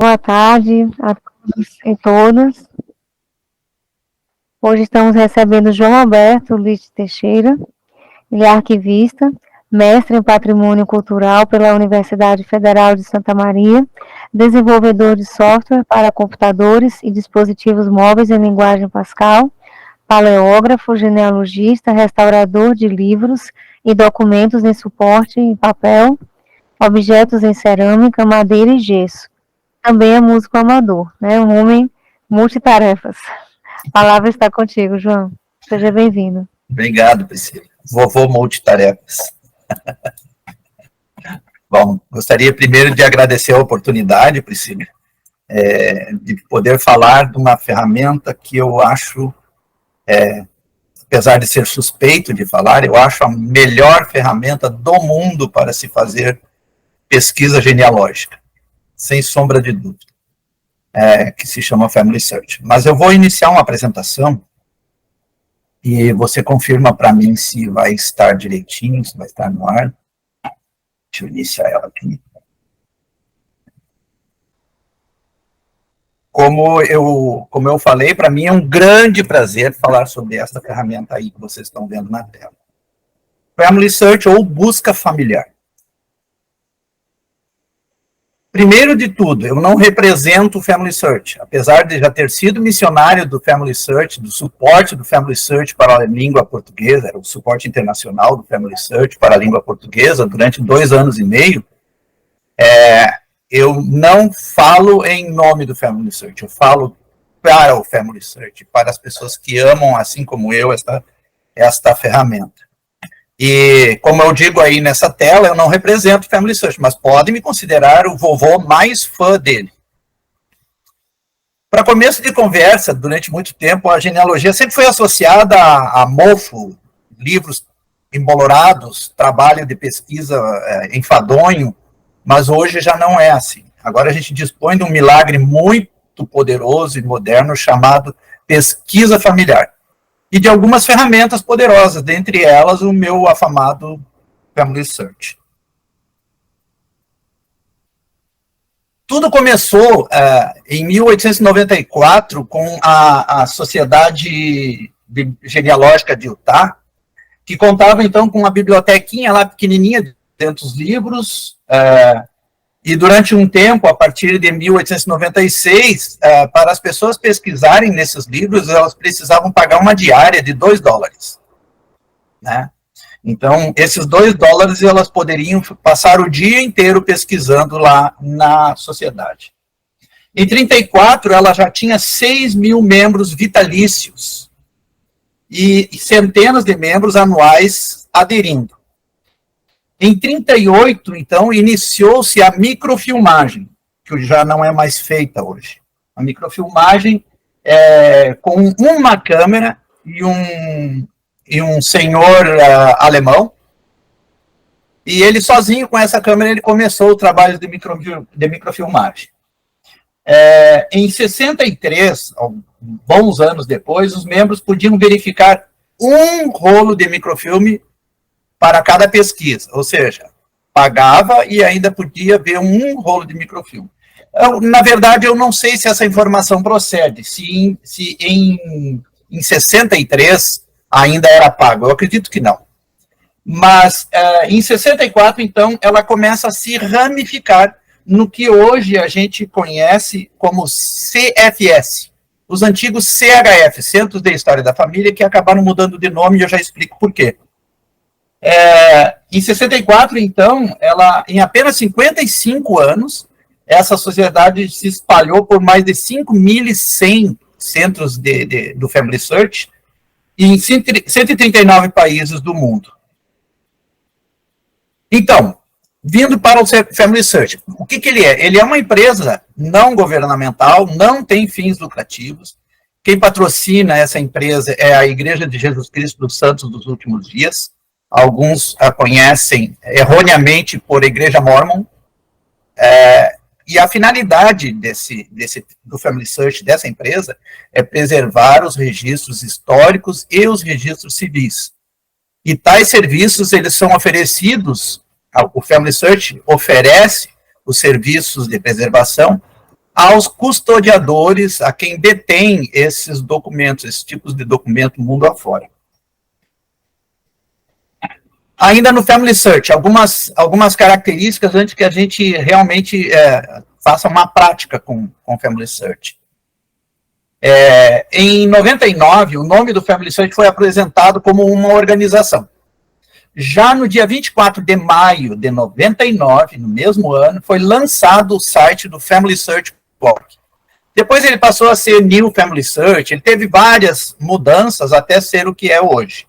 boa tarde a todos e todas. Hoje estamos recebendo João Alberto Litt Teixeira. Ele é arquivista, mestre em Patrimônio Cultural pela Universidade Federal de Santa Maria, desenvolvedor de software para computadores e dispositivos móveis em linguagem Pascal, paleógrafo, genealogista, restaurador de livros e documentos em suporte em papel, objetos em cerâmica, madeira e gesso. Também é músico amador, né? Um homem multitarefas. A palavra está contigo, João. Seja bem-vindo. Obrigado, Priscila. Vovô multitarefas. Bom, gostaria primeiro de agradecer a oportunidade, Priscila, de poder falar de uma ferramenta que eu acho, apesar de ser suspeito de falar, eu acho a melhor ferramenta do mundo para se fazer pesquisa genealógica, sem sombra de dúvida, que se chama Family Search. Mas eu vou iniciar uma apresentação e você confirma para mim se vai estar direitinho, se vai estar no ar. Deixa eu iniciar ela aqui. Como eu falei, para mim é um grande prazer falar sobre essa ferramenta aí que vocês estão vendo na tela. Family Search ou busca familiar. Primeiro de tudo, eu não represento o Family Search, apesar de já ter sido missionário do Family Search, do suporte do Family Search para a língua portuguesa, era o suporte internacional do Family Search para a língua portuguesa durante 2 anos e meio, eu não falo em nome do Family Search, eu falo para o Family Search, para as pessoas que amam, assim como eu, esta ferramenta. E, como eu digo aí nessa tela, eu não represento o Family Search, mas pode me considerar o vovô mais fã dele. Para começo de conversa, durante muito tempo, a genealogia sempre foi associada a mofo, livros embolorados, trabalho de pesquisa enfadonho, mas hoje já não é assim. Agora a gente dispõe de um milagre muito poderoso e moderno chamado pesquisa familiar. E de algumas ferramentas poderosas, dentre elas o meu afamado Family Search. Tudo começou em 1894 com a Sociedade Genealógica de Utah, que contava então com uma bibliotequinha lá pequenininha de 200 livros, e durante um tempo, a partir de 1896, para as pessoas pesquisarem nesses livros, elas precisavam pagar uma diária de $2, né? Então, esses $2, elas poderiam passar o dia inteiro pesquisando lá na sociedade. Em 34, ela já tinha 6 mil membros vitalícios e centenas de membros anuais aderindo. Em 38, então, iniciou-se a microfilmagem, que já não é mais feita hoje. A microfilmagem com uma câmera e um senhor alemão, e ele sozinho com essa câmera ele começou o trabalho de microfilmagem. Em 63, bons anos depois, os membros podiam verificar um rolo de microfilme para cada pesquisa, ou seja, pagava e ainda podia ver um rolo de microfilme. Na verdade, eu não sei se essa informação procede, se em 63 ainda era pago, eu acredito que não. Mas em 64, então, ela começa a se ramificar no que hoje a gente conhece como CFS, os antigos CHF, Centros de História da Família, que acabaram mudando de nome e eu já explico por quê. Em 64, então, em apenas 55 anos, essa sociedade se espalhou por mais de 5.100 centros do Family Search em 139 países do mundo. Então, vindo para o Family Search, o que ele é? Ele é uma empresa não governamental, não tem fins lucrativos. Quem patrocina essa empresa é a Igreja de Jesus Cristo dos Santos dos Últimos Dias. Alguns a conhecem erroneamente por Igreja Mormon, e a finalidade do Family Search dessa empresa é preservar os registros históricos e os registros civis. E tais serviços, eles são oferecidos, o Family Search oferece os serviços de preservação aos custodiadores, a quem detém esses documentos, esses tipos de documento mundo afora. Ainda no Family Search, algumas características antes que a gente realmente faça uma prática com Family Search. Em 99, o nome do Family Search foi apresentado como uma organização. Já no dia 24 de maio de 99, no mesmo ano, foi lançado o site do Family Search Blog. Depois ele passou a ser New Family Search, ele teve várias mudanças até ser o que é hoje.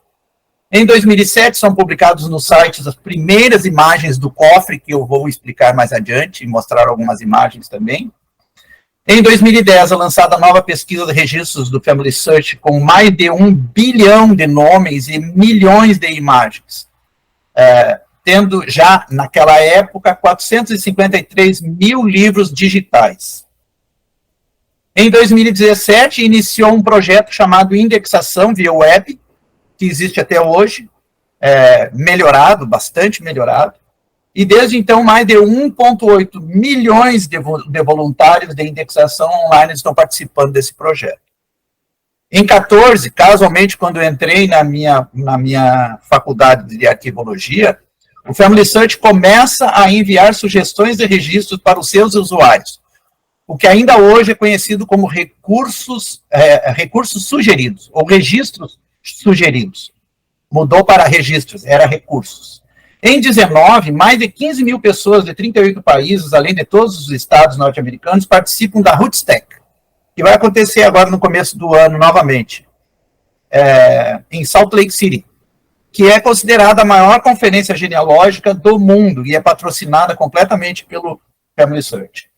Em 2007, são publicados no site as primeiras imagens do cofre, que eu vou explicar mais adiante, e mostrar algumas imagens também. Em 2010, é lançada a nova pesquisa de registros do Family Search, com mais de 1 bilhão de nomes e milhões de imagens. Tendo já, naquela época, 453 mil livros digitais. Em 2017, iniciou um projeto chamado Indexação via Web, que existe até hoje, melhorado, bastante melhorado, e desde então mais de 1,8 milhões de voluntários de indexação online estão participando desse projeto. Em 14, casualmente, quando eu entrei na minha faculdade de arquivologia, o Family Search começa a enviar sugestões de registros para os seus usuários, o que ainda hoje é conhecido como recursos sugeridos, ou registros sugeridos. Mudou para registros, era recursos. Em 19, mais de 15 mil pessoas de 38 países, além de todos os estados norte-americanos, participam da Rootstack, que vai acontecer agora no começo do ano novamente, em Salt Lake City, que é considerada a maior conferência genealógica do mundo e é patrocinada completamente pelo Family Search.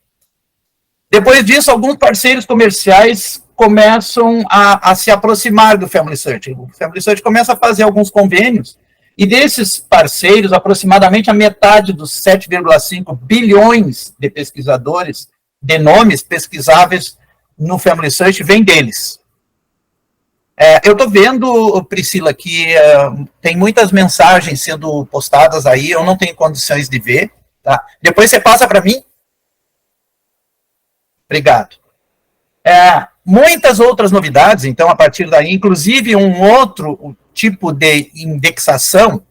Depois disso, alguns parceiros comerciais começam a se aproximar do Family Search. O Family Search começa a fazer alguns convênios, e desses parceiros, aproximadamente a metade dos 7,5 bilhões de pesquisadores, de nomes pesquisáveis no Family Search, vem deles. Eu estou vendo, Priscila, que tem muitas mensagens sendo postadas aí, eu não tenho condições de ver. Tá? Depois você passa para mim. Obrigado. Muitas outras novidades, então, a partir daí, inclusive um outro tipo de indexação,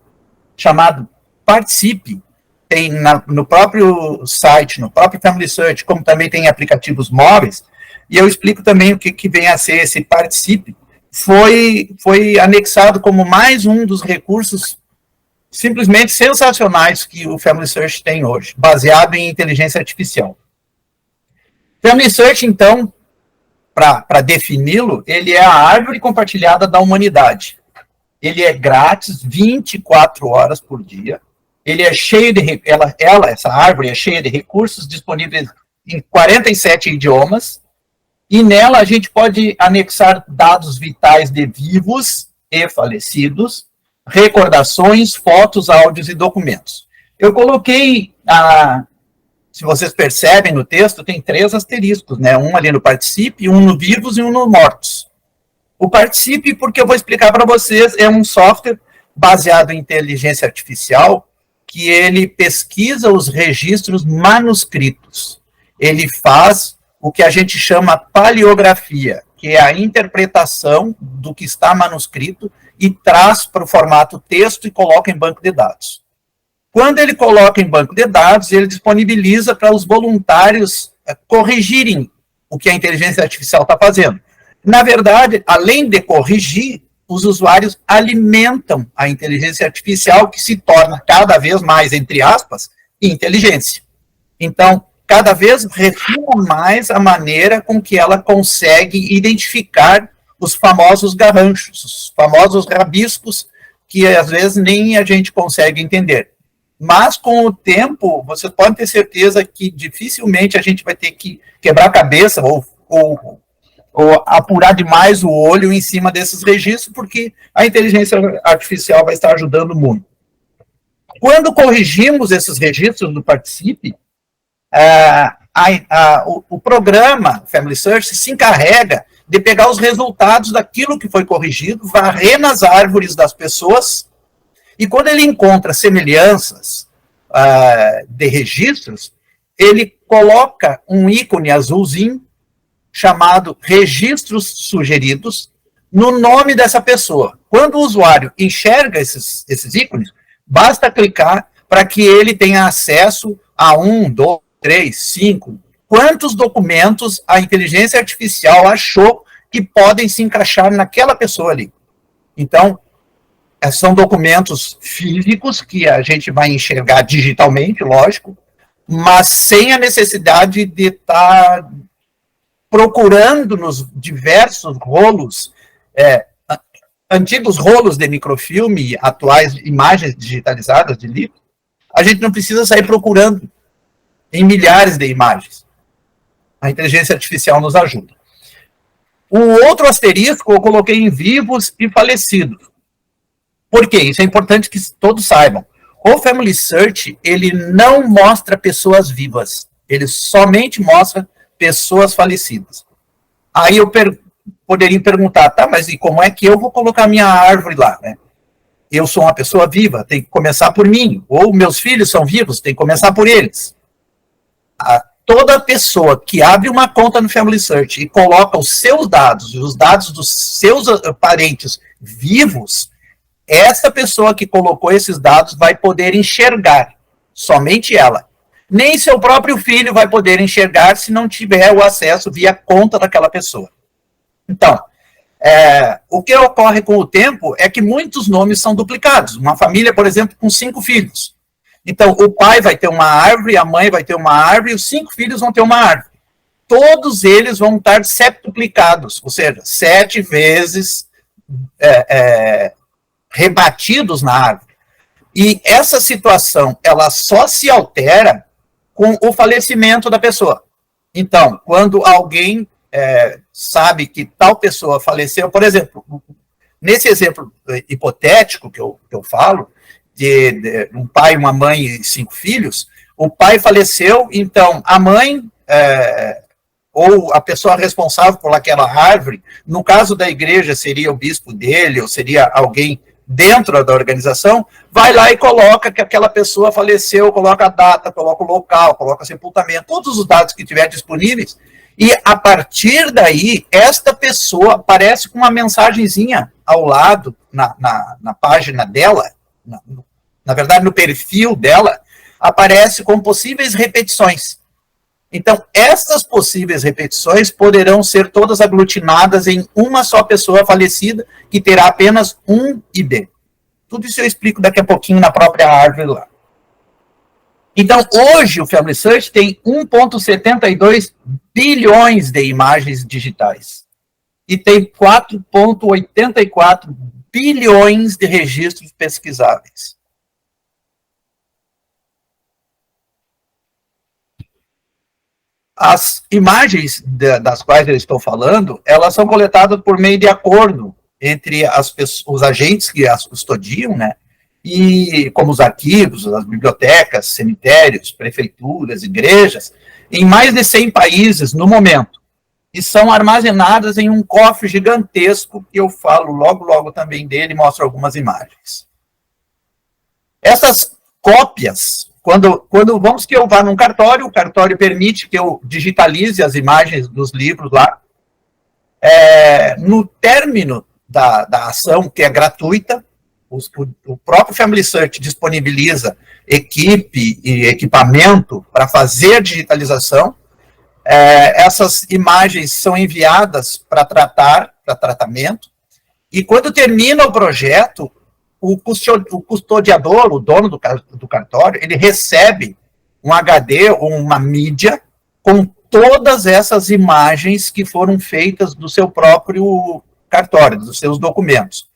chamado Participe, tem no próprio site, no próprio Family Search, como também tem aplicativos móveis, e eu explico também o que vem a ser esse Participe. Foi anexado como mais um dos recursos simplesmente sensacionais que o Family Search tem hoje, baseado em inteligência artificial. Family Search, então, para defini-lo, ele é a árvore compartilhada da humanidade. Ele é grátis 24 horas por dia. Ele é cheio de... essa árvore é cheia de recursos disponíveis em 47 idiomas. E nela a gente pode anexar dados vitais de vivos e falecidos, recordações, fotos, áudios e documentos. Eu coloquei, se vocês percebem no texto, tem 3 asteriscos, né? Um ali no Participe, um no Vivos e um no Mortos. O Participe, porque eu vou explicar para vocês, é um software baseado em inteligência artificial que ele pesquisa os registros manuscritos. Ele faz o que a gente chama paleografia, que é a interpretação do que está manuscrito e traz para o formato texto e coloca em banco de dados. Quando ele coloca em banco de dados, ele disponibiliza para os voluntários corrigirem o que a inteligência artificial está fazendo. Na verdade, além de corrigir, os usuários alimentam a inteligência artificial, que se torna cada vez mais, entre aspas, inteligência. Então, cada vez refina mais a maneira com que ela consegue identificar os famosos garranchos, os famosos rabiscos, que às vezes nem a gente consegue entender. Mas, com o tempo, vocês podem ter certeza que dificilmente a gente vai ter que quebrar a cabeça ou apurar demais o olho em cima desses registros, porque a inteligência artificial vai estar ajudando muito. Quando corrigimos esses registros do Participe, o programa Family Search se encarrega de pegar os resultados daquilo que foi corrigido, varrer nas árvores das pessoas, e quando ele encontra semelhanças de registros, ele coloca um ícone azulzinho chamado registros sugeridos no nome dessa pessoa. Quando o usuário enxerga esses ícones, basta clicar para que ele tenha acesso a 1, 2, 3, 5, quantos documentos a inteligência artificial achou que podem se encaixar naquela pessoa ali. Então, são documentos físicos que a gente vai enxergar digitalmente, lógico, mas sem a necessidade de estar procurando nos diversos rolos, antigos rolos de microfilme, atuais imagens digitalizadas de livro. A gente não precisa sair procurando em milhares de imagens. A inteligência artificial nos ajuda. O outro asterisco eu coloquei em vivos e falecidos. Por quê? Isso é importante que todos saibam. O Family Search, ele não mostra pessoas vivas. Ele somente mostra pessoas falecidas. Aí eu poderia perguntar, tá, mas e como é que eu vou colocar minha árvore lá, né? Eu sou uma pessoa viva, tem que começar por mim. Ou meus filhos são vivos, tem que começar por eles. Toda pessoa que abre uma conta no Family Search e coloca os seus dados e os dados dos seus parentes vivos, essa pessoa que colocou esses dados vai poder enxergar, somente ela. Nem seu próprio filho vai poder enxergar se não tiver o acesso via conta daquela pessoa. Então, o que ocorre com o tempo é que muitos nomes são duplicados. Uma família, por exemplo, com 5 filhos. Então, o pai vai ter uma árvore, a mãe vai ter uma árvore, e os 5 filhos vão ter uma árvore. Todos eles vão estar septuplicados, ou seja, 7 vezes rebatidos na árvore. E essa situação, ela só se altera com o falecimento da pessoa. Então, quando alguém sabe que tal pessoa faleceu, por exemplo, nesse exemplo hipotético que eu falo, de um pai, uma mãe e 5 filhos, o pai faleceu, então a mãe, ou a pessoa responsável por aquela árvore, no caso da igreja seria o bispo dele, ou seria alguém dentro da organização, vai lá e coloca que aquela pessoa faleceu, coloca a data, coloca o local, coloca o sepultamento, todos os dados que tiver disponíveis, e a partir daí, esta pessoa aparece com uma mensagenzinha ao lado, na página dela, na verdade, no perfil dela, aparece com possíveis repetições. Então, essas possíveis repetições poderão ser todas aglutinadas em uma só pessoa falecida, que terá apenas um ID. Tudo isso eu explico daqui a pouquinho na própria árvore lá. Então, hoje, o Family Search tem 1,72 bilhões de imagens digitais. E tem 4,84 bilhões de registros pesquisáveis. As imagens das quais eu estou falando, elas são coletadas por meio de acordo entre os agentes que as custodiam, né? E como os arquivos, as bibliotecas, cemitérios, prefeituras, igrejas, em mais de 100 países no momento. E são armazenadas em um cofre gigantesco, que eu falo logo também dele, mostro algumas imagens. Essas cópias, quando vamos que eu vá num cartório, o cartório permite que eu digitalize as imagens dos livros lá. No término da ação, que é gratuita, o próprio Family Search disponibiliza equipe e equipamento para fazer a digitalização. Essas imagens são enviadas para tratamento, e quando termina o projeto, o custodiador, o dono do cartório, ele recebe um HD ou uma mídia com todas essas imagens que foram feitas do seu próprio cartório, dos seus documentos.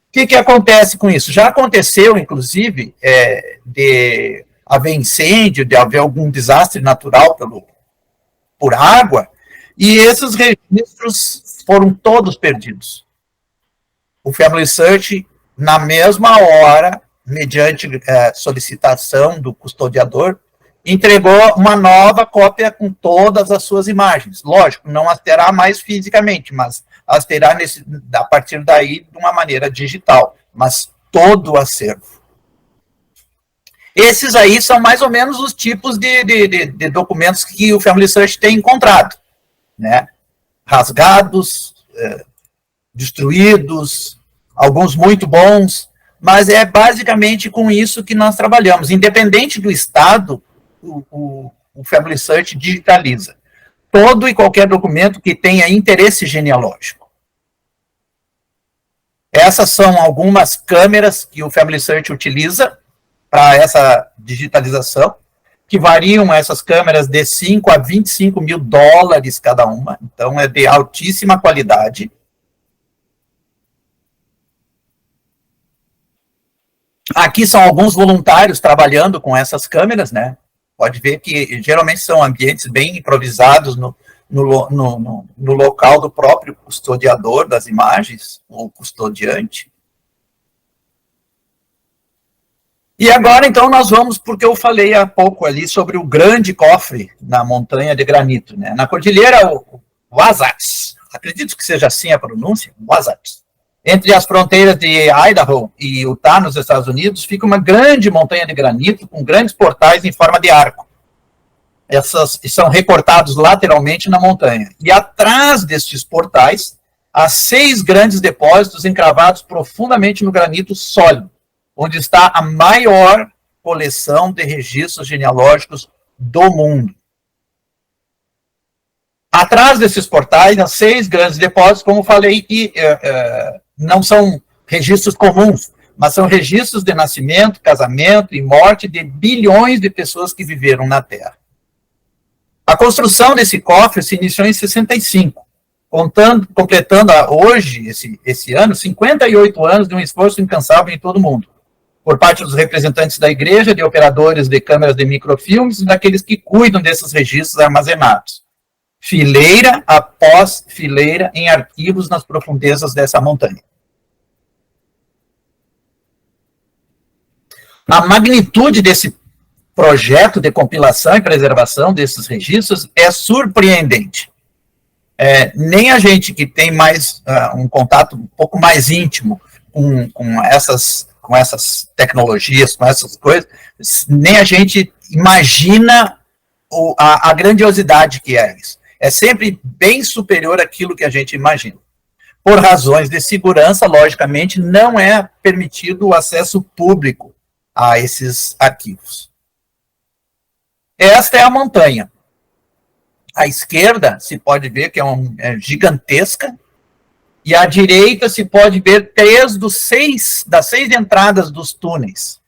O que acontece com isso? Já aconteceu, inclusive, de haver incêndio, de haver algum desastre natural por água, e esses registros foram todos perdidos. O Family Search, na mesma hora, mediante solicitação do custodiador, entregou uma nova cópia com todas as suas imagens. Lógico, não as terá mais fisicamente, mas as terá a partir daí de uma maneira digital, mas todo o acervo. Esses aí são mais ou menos os tipos de documentos que o Family Search tem encontrado, né? Rasgados, destruídos, alguns muito bons, mas é basicamente com isso que nós trabalhamos. Independente do estado, o Family Search digitaliza todo e qualquer documento que tenha interesse genealógico. Essas são algumas câmeras que o Family Search utiliza para essa digitalização, que variam essas câmeras de 5 a 25 mil dólares cada uma, então é de altíssima qualidade. Aqui são alguns voluntários trabalhando com essas câmeras, né? Pode ver que geralmente são ambientes bem improvisados no local do próprio custodiador das imagens, ou custodiante. E agora, então, nós vamos, porque eu falei há pouco ali sobre o grande cofre na montanha de granito, né? Na cordilheira Wasatch, acredito que seja assim a pronúncia, Wasatch. Entre as fronteiras de Idaho e Utah, nos Estados Unidos, fica uma grande montanha de granito com grandes portais em forma de arco. Essas são recortados lateralmente na montanha. E atrás destes portais, há 6 grandes depósitos encravados profundamente no granito sólido, onde está a maior coleção de registros genealógicos do mundo. Atrás desses portais, há 6 grandes depósitos, como falei, que não são registros comuns, mas são registros de nascimento, casamento e morte de bilhões de pessoas que viveram na Terra. A construção desse cofre se iniciou em 65, completando hoje, esse ano, 58 anos de um esforço incansável em todo o mundo, por parte dos representantes da igreja, de operadores de câmeras de microfilmes e daqueles que cuidam desses registros armazenados, fileira após fileira em arquivos nas profundezas dessa montanha. A magnitude desse projeto de compilação e preservação desses registros é surpreendente. Nem a gente que tem mais um contato um pouco mais íntimo com essas tecnologias, com essas coisas, nem a gente imagina a grandiosidade que é isso. É sempre bem superior àquilo que a gente imagina. Por razões de segurança, logicamente, não é permitido o acesso público a esses arquivos. Esta é a montanha. À esquerda se pode ver que é gigantesca, e à direita se pode ver 3 das 6 entradas dos túneis.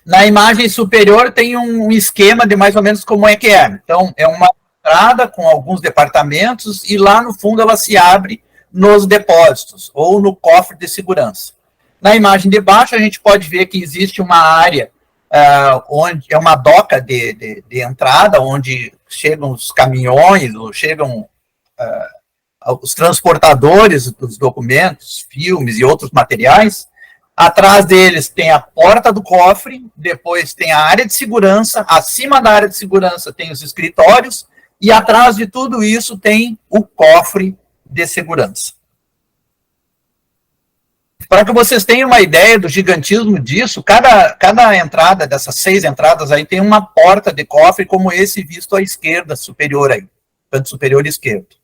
Na imagem superior tem um esquema de mais ou menos como é que é. Então, é uma entrada com alguns departamentos e lá no fundo ela se abre nos depósitos ou no cofre de segurança. Na imagem de baixo a gente pode ver que existe uma área onde é uma doca de entrada, onde chegam os caminhões, ou chegam os transportadores dos documentos, filmes e outros materiais. Atrás deles tem a porta do cofre, depois tem a área de segurança, acima da área de segurança tem os escritórios, e atrás de tudo isso tem o cofre de segurança. Para que vocês tenham uma ideia do gigantismo disso, cada entrada dessas 6 entradas aí tem uma porta de cofre como esse visto à esquerda superior aí, canto superior esquerdo.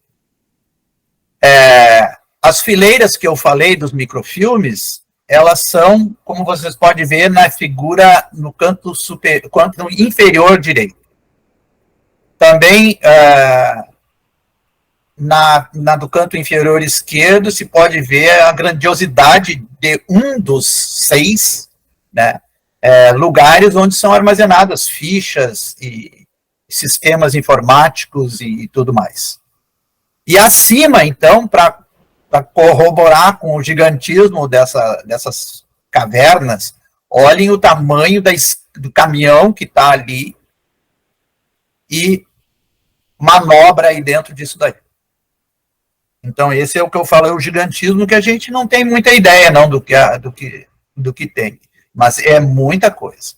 As fileiras que eu falei dos microfilmes, elas são, como vocês podem ver, na figura no canto inferior direito. Também, do canto inferior esquerdo, se pode ver a grandiosidade de um dos 6, né, lugares onde são armazenadas fichas e sistemas informáticos e tudo mais. E acima, então, para corroborar com o gigantismo dessas cavernas, olhem o tamanho do caminhão que está ali e manobra aí dentro disso daí. Então, esse é o que eu falo, é o gigantismo, que a gente não tem muita ideia não do que tem, mas é muita coisa.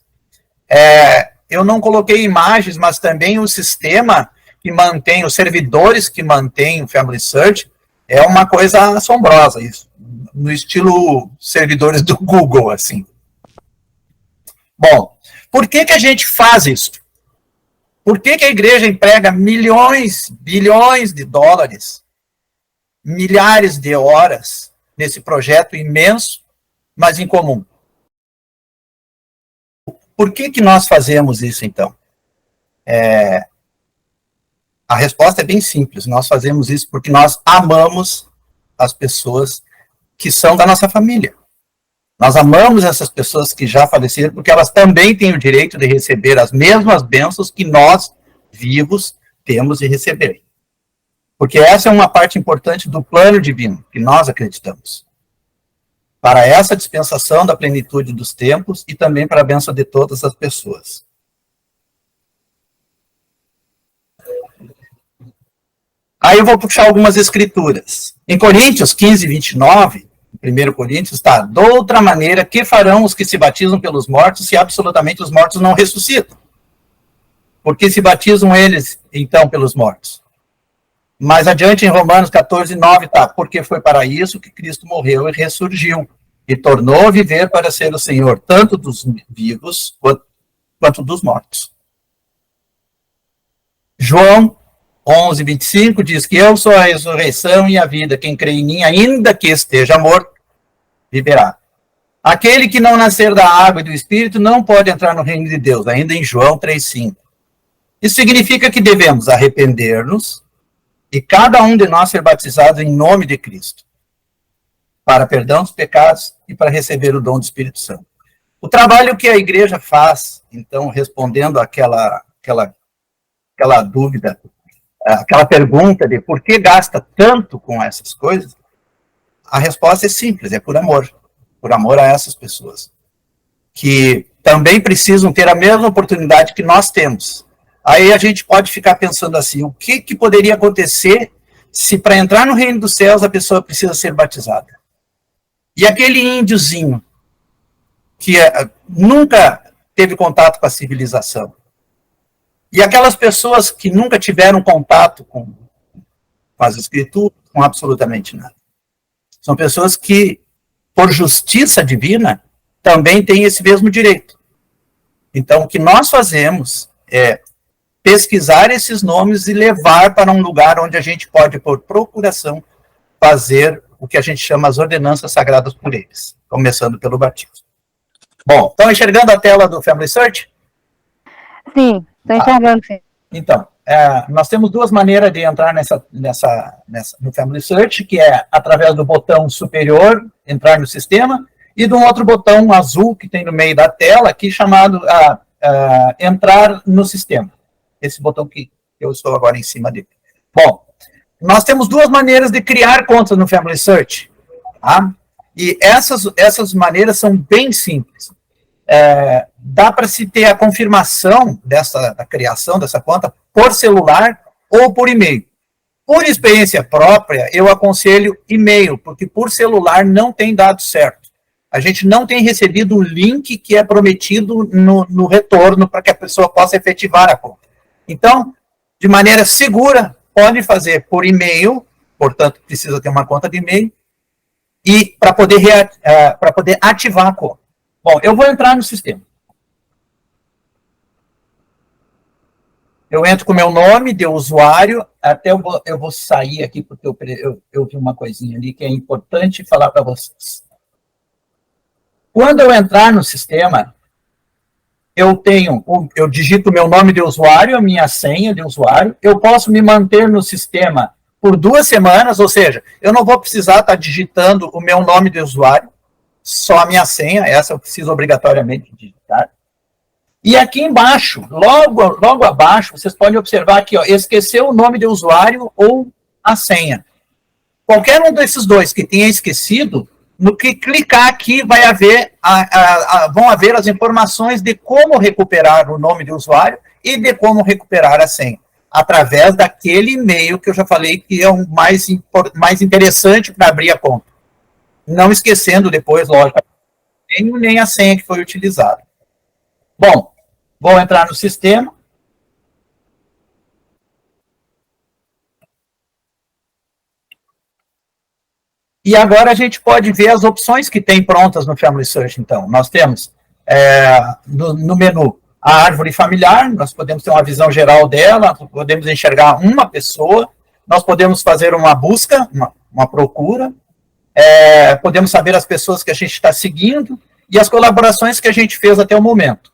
Eu não coloquei imagens, mas também o sistema que mantém, os servidores que mantêm o Family Search, é uma coisa assombrosa isso. no estilo servidores do Google, assim. Bom, por que a gente faz isso? Por que a igreja emprega milhões, bilhões de dólares, milhares de horas nesse projeto imenso, mas incomum? Por que nós fazemos isso, então? A resposta é bem simples. Nós fazemos isso porque nós amamos as pessoas que são da nossa família. Nós amamos essas pessoas que já faleceram porque elas também têm o direito de receber as mesmas bênçãos que nós, vivos, temos de receber. Porque essa é uma parte importante do plano divino, que nós acreditamos. Para essa dispensação da plenitude dos tempos e também para a bênção de todas as pessoas. Aí eu vou puxar algumas escrituras. Em Coríntios 15, 29, 1 Coríntios, está: de outra maneira, que farão os que se batizam pelos mortos se absolutamente os mortos não ressuscitam? Porque se batizam eles, então, pelos mortos? Mais adiante, em Romanos 14, 9, está: porque foi para isso que Cristo morreu e ressurgiu, e tornou a viver para ser o Senhor, tanto dos vivos quanto dos mortos. João 11, 25 diz que eu sou a ressurreição e a vida. Quem crê em mim, ainda que esteja morto, viverá. Aquele que não nascer da água e do Espírito não pode entrar no reino de Deus, ainda em João 3,5. Isso significa que devemos arrepender-nos e cada um de nós ser batizado em nome de Cristo, para perdão dos pecados e para receber o dom do Espírito Santo. O trabalho que a igreja faz, então, respondendo aquela dúvida, aquela pergunta de por que gasta tanto com essas coisas, a resposta é simples, é por amor a essas pessoas, que também precisam ter a mesma oportunidade que nós temos. Aí a gente pode ficar pensando assim, o que poderia acontecer se para entrar no reino dos céus a pessoa precisa ser batizada? E aquele índiozinho que nunca teve contato com a civilização, e aquelas pessoas que nunca tiveram contato com as escrituras, com absolutamente nada. São pessoas que, por justiça divina, também têm esse mesmo direito. Então, o que nós fazemos é pesquisar esses nomes e levar para um lugar onde a gente pode, por procuração, fazer o que a gente chama as ordenanças sagradas por eles, começando pelo batismo. Bom, estão enxergando a tela do Family Search? Sim, estou enxergando, sim. Então, nós temos duas maneiras de entrar no Family Search, que é através do botão superior, entrar no sistema, e de um outro botão azul que tem no meio da tela, aqui chamado entrar no sistema. Esse botão que eu estou agora em cima dele. Bom, nós temos duas maneiras de criar contas no Family Search. Tá? E essas maneiras são bem simples. Dá para se ter a confirmação da criação dessa conta por celular ou por e-mail. Por experiência própria, eu aconselho e-mail, porque por celular não tem dado certo. A gente não tem recebido o link que é prometido no retorno para que a pessoa possa efetivar a conta. Então, de maneira segura, pode fazer por e-mail, portanto, precisa ter uma conta de e-mail, e para poder ativar a conta. Bom, eu vou entrar no sistema. Eu entro com o meu nome de usuário, até eu vou sair aqui, porque eu vi uma coisinha ali que é importante falar para vocês. Quando eu entrar no sistema, eu digito o meu nome de usuário, a minha senha de usuário, eu posso me manter no sistema por 2 semanas, ou seja, eu não vou precisar estar digitando o meu nome de usuário, só a minha senha, essa eu preciso obrigatoriamente digitar. E aqui embaixo, logo abaixo, vocês podem observar aqui, ó, esqueceu o nome de usuário ou a senha. Qualquer um desses dois que tenha esquecido, no que clicar aqui vai haver, vão haver as informações de como recuperar o nome de usuário e de como recuperar a senha, através daquele e-mail que eu já falei que é o mais interessante para abrir a conta. Não esquecendo depois, lógico, nem a senha que foi utilizada. Bom, vou entrar no sistema. E agora a gente pode ver as opções que tem prontas no Family Search, então. Nós temos no menu a árvore familiar, nós podemos ter uma visão geral dela, podemos enxergar uma pessoa, nós podemos fazer uma busca, uma procura, podemos saber as pessoas que a gente está seguindo e as colaborações que a gente fez até o momento.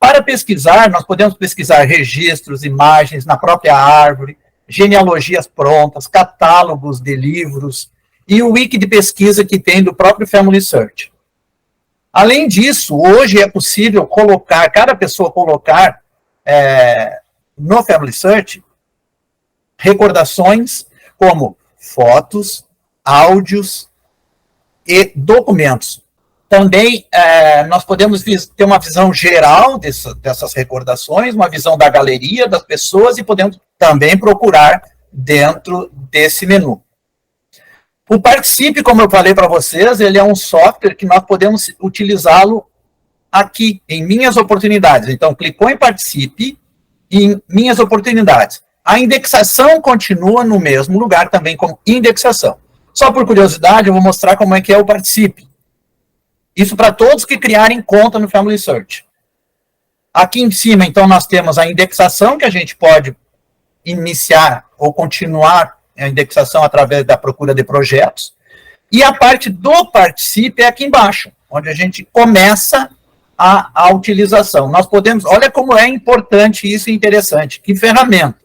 Para pesquisar, nós podemos pesquisar registros, imagens na própria árvore, genealogias prontas, catálogos de livros e o wiki de pesquisa que tem do próprio Family Search. Além disso, hoje é possível colocar, cada pessoa colocar no Family Search recordações como fotos, áudios e documentos. Também nós podemos ter uma visão geral dessas recordações, uma visão da galeria das pessoas e podemos também procurar dentro desse menu. O Participe, como eu falei para vocês, ele é um software que nós podemos utilizá-lo aqui, em Minhas Oportunidades. Então, clicou em Participe e em Minhas Oportunidades. A indexação continua no mesmo lugar também como indexação. Só por curiosidade, eu vou mostrar como é que é o Participe. Isso para todos que criarem conta no Family Search. Aqui em cima, então, nós temos a indexação, que a gente pode iniciar ou continuar a indexação através da procura de projetos. E a parte do Participe é aqui embaixo, onde a gente começa a utilização. Nós podemos, olha como é importante isso e interessante, que ferramenta.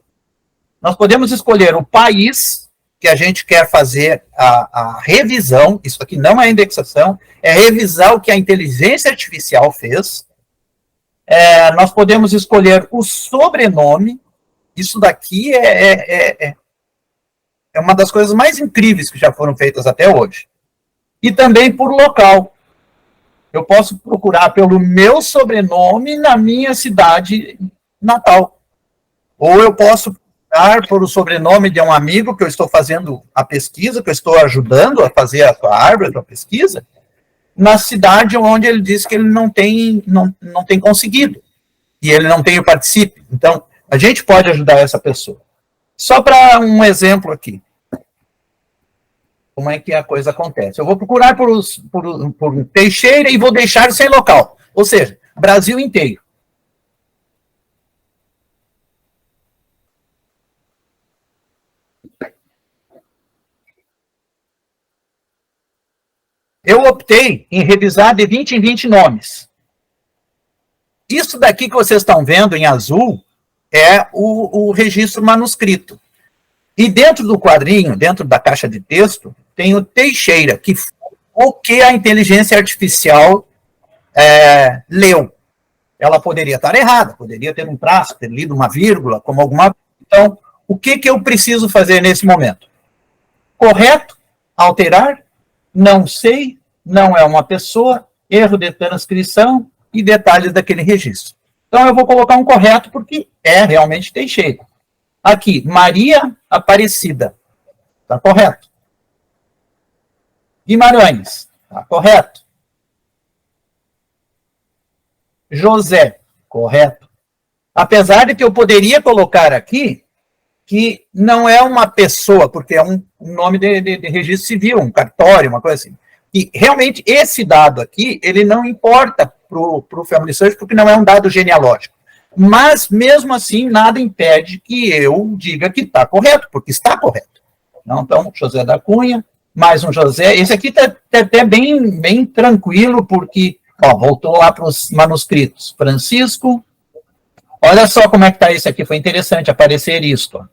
Nós podemos escolher o país que a gente quer fazer a revisão, isso aqui não é indexação, é revisar o que a inteligência artificial fez. Nós podemos escolher o sobrenome, isso daqui é uma das coisas mais incríveis que já foram feitas até hoje. E também por local. Eu posso procurar pelo meu sobrenome na minha cidade natal. Ou eu posso por o sobrenome de um amigo que eu estou fazendo a pesquisa, que eu estou ajudando a fazer a sua árvore, a pesquisa, na cidade onde ele disse que ele não tem conseguido. E ele não tem o Participe. Então, a gente pode ajudar essa pessoa. Só para um exemplo aqui. Como é que a coisa acontece? Eu vou procurar por Teixeira e vou deixar sem local. Ou seja, Brasil inteiro. Eu optei em revisar de 20 em 20 nomes. Isso daqui que vocês estão vendo em azul é o registro manuscrito. E dentro do quadrinho, dentro da caixa de texto, tem o Teixeira, que foi o que a inteligência artificial leu. Ela poderia estar errada, poderia ter um traço, ter lido uma vírgula, como alguma... Então, o que eu preciso fazer nesse momento? Correto? Alterar? Não sei, não é uma pessoa, erro de transcrição e detalhes daquele registro. Então, eu vou colocar um correto, porque é realmente Teixeira. Aqui, Maria Aparecida. Está correto. Guimarães. Está correto. José. Correto. Apesar de que eu poderia colocar aqui que não é uma pessoa, porque é um nome de registro civil, um cartório, uma coisa assim. E realmente esse dado aqui, ele não importa para o Family Search, porque não é um dado genealógico. Mas, mesmo assim, nada impede que eu diga que está correto, porque está correto. Então, José da Cunha, mais um José. Esse aqui está até bem tranquilo, porque voltou lá para os manuscritos. Francisco. Olha só como é que está isso aqui. Foi interessante aparecer isso.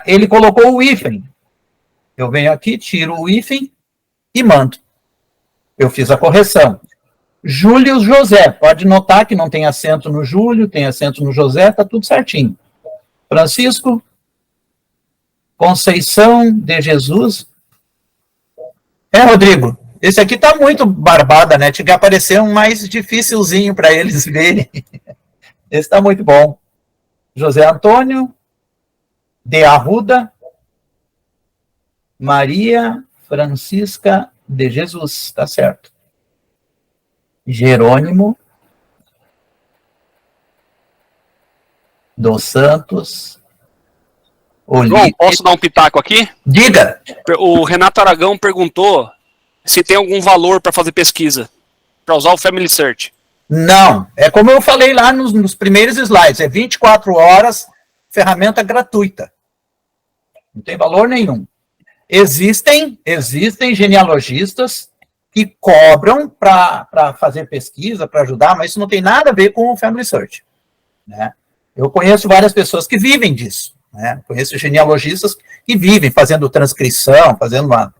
Ele colocou o hífen. Eu venho aqui, tiro o hífen e mando. Eu fiz a correção. Júlio José, pode notar que não tem acento no Júlio, tem acento no José, está tudo certinho. Francisco, Conceição de Jesus. Rodrigo, esse aqui está muito barbada, né? Tinha que aparecer um mais dificilzinho para eles verem. Esse está muito bom. José Antônio, de Arruda, Maria Francisca de Jesus, está certo. Jerônimo dos Santos João, posso dar um pitaco aqui? Diga. O Renato Aragão perguntou se tem algum valor para fazer pesquisa, para usar o Family Search. Não, é como eu falei lá nos primeiros slides, é 24 horas, ferramenta gratuita. Não tem valor nenhum. Existem genealogistas que cobram para fazer pesquisa, para ajudar, mas isso não tem nada a ver com o Family Search, né? Eu conheço várias pessoas que vivem disso, né? Conheço genealogistas que vivem fazendo transcrição, fazendo uma...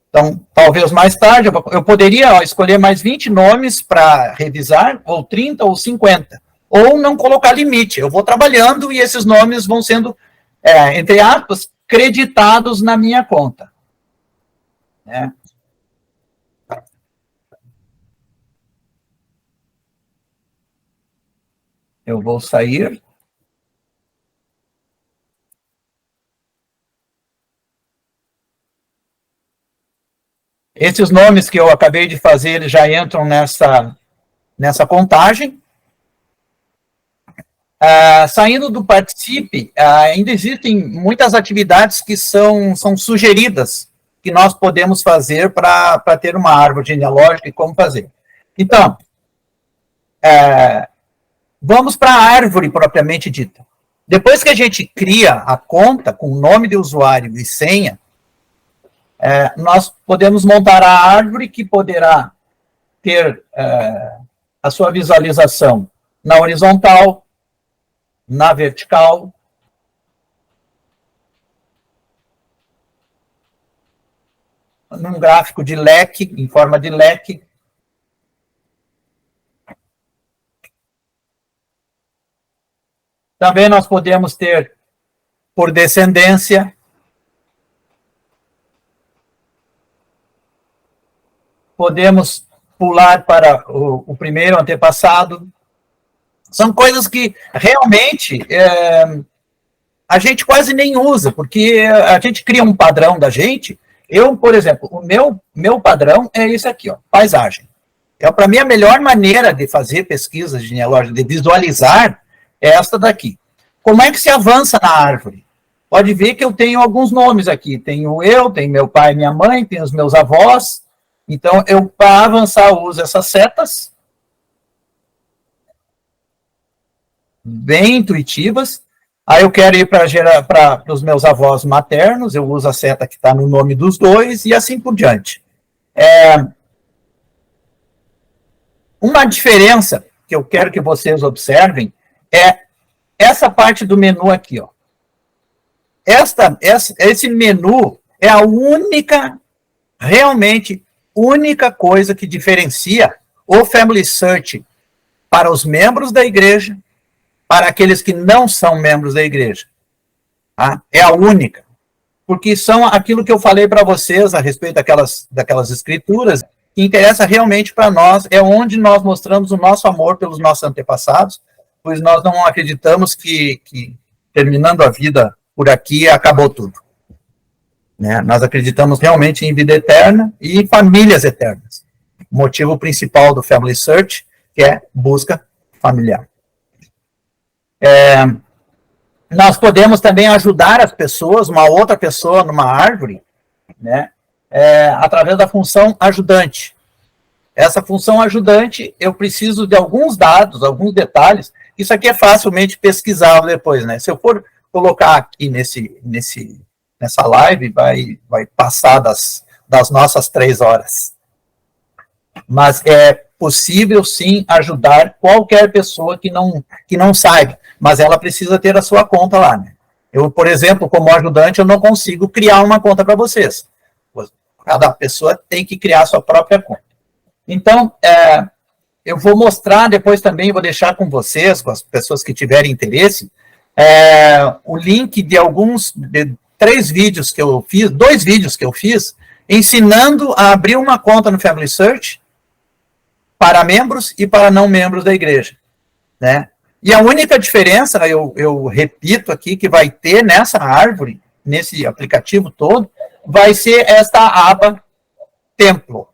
Então, talvez mais tarde, eu poderia escolher mais 20 nomes para revisar, ou 30 ou 50, ou não colocar limite. Eu vou trabalhando e esses nomes vão sendo, entre aspas, creditados na minha conta, né? Eu vou sair. Esses nomes que eu acabei de fazer, eles já entram nessa contagem. Saindo do Participe, ainda existem muitas atividades que são sugeridas, que nós podemos fazer para ter uma árvore genealógica e como fazer. Então, vamos para a árvore propriamente dita. Depois que a gente cria a conta com o nome de usuário e senha, nós podemos montar a árvore que poderá ter a sua visualização na horizontal, na vertical, num gráfico de leque, em forma de leque. Também nós podemos ter por descendência. Podemos pular para o primeiro antepassado. São coisas que realmente a gente quase nem usa, porque a gente cria um padrão da gente. Eu, por exemplo, o meu padrão é esse aqui, ó, paisagem. Para mim, a melhor maneira de fazer pesquisa genealógica, de visualizar, é esta daqui. Como é que se avança na árvore? Pode ver que eu tenho alguns nomes aqui. Tenho eu, tenho meu pai e minha mãe, tenho os meus avós. Então, para avançar, eu uso essas setas, bem intuitivas. Aí eu quero ir para os meus avós maternos, eu uso a seta que está no nome dos dois, e assim por diante. Uma diferença que eu quero que vocês observem é essa parte do menu aqui, ó. Esse menu é a realmente única coisa que diferencia o Family Search para os membros da igreja, para aqueles que não são membros da igreja. Tá? É a única. Porque são aquilo que eu falei para vocês a respeito daquelas escrituras, que interessa realmente para nós, é onde nós mostramos o nosso amor pelos nossos antepassados, pois nós não acreditamos que terminando a vida por aqui, acabou tudo. Né? Nós acreditamos realmente em vida eterna e famílias eternas. O motivo principal do Family Search, que é busca familiar. Nós podemos também ajudar as pessoas, uma outra pessoa numa árvore, né, através da função ajudante. Essa função ajudante, eu preciso de alguns dados, alguns detalhes. Isso aqui é facilmente pesquisável depois, né? Se eu for colocar aqui nessa live, vai passar das nossas 3 horas. Mas é possível, sim, ajudar qualquer pessoa que não saiba, mas ela precisa ter a sua conta lá, né? Eu, por exemplo, como ajudante, eu não consigo criar uma conta para vocês. Cada pessoa tem que criar a sua própria conta. Então, eu vou mostrar depois também, vou deixar com vocês, com as pessoas que tiverem interesse, o link de 3 vídeos que eu fiz, 2 vídeos que eu fiz, ensinando a abrir uma conta no Family Search para membros e para não membros da igreja, né? E a única diferença, eu repito aqui, que vai ter nessa árvore, nesse aplicativo todo, vai ser esta aba templo,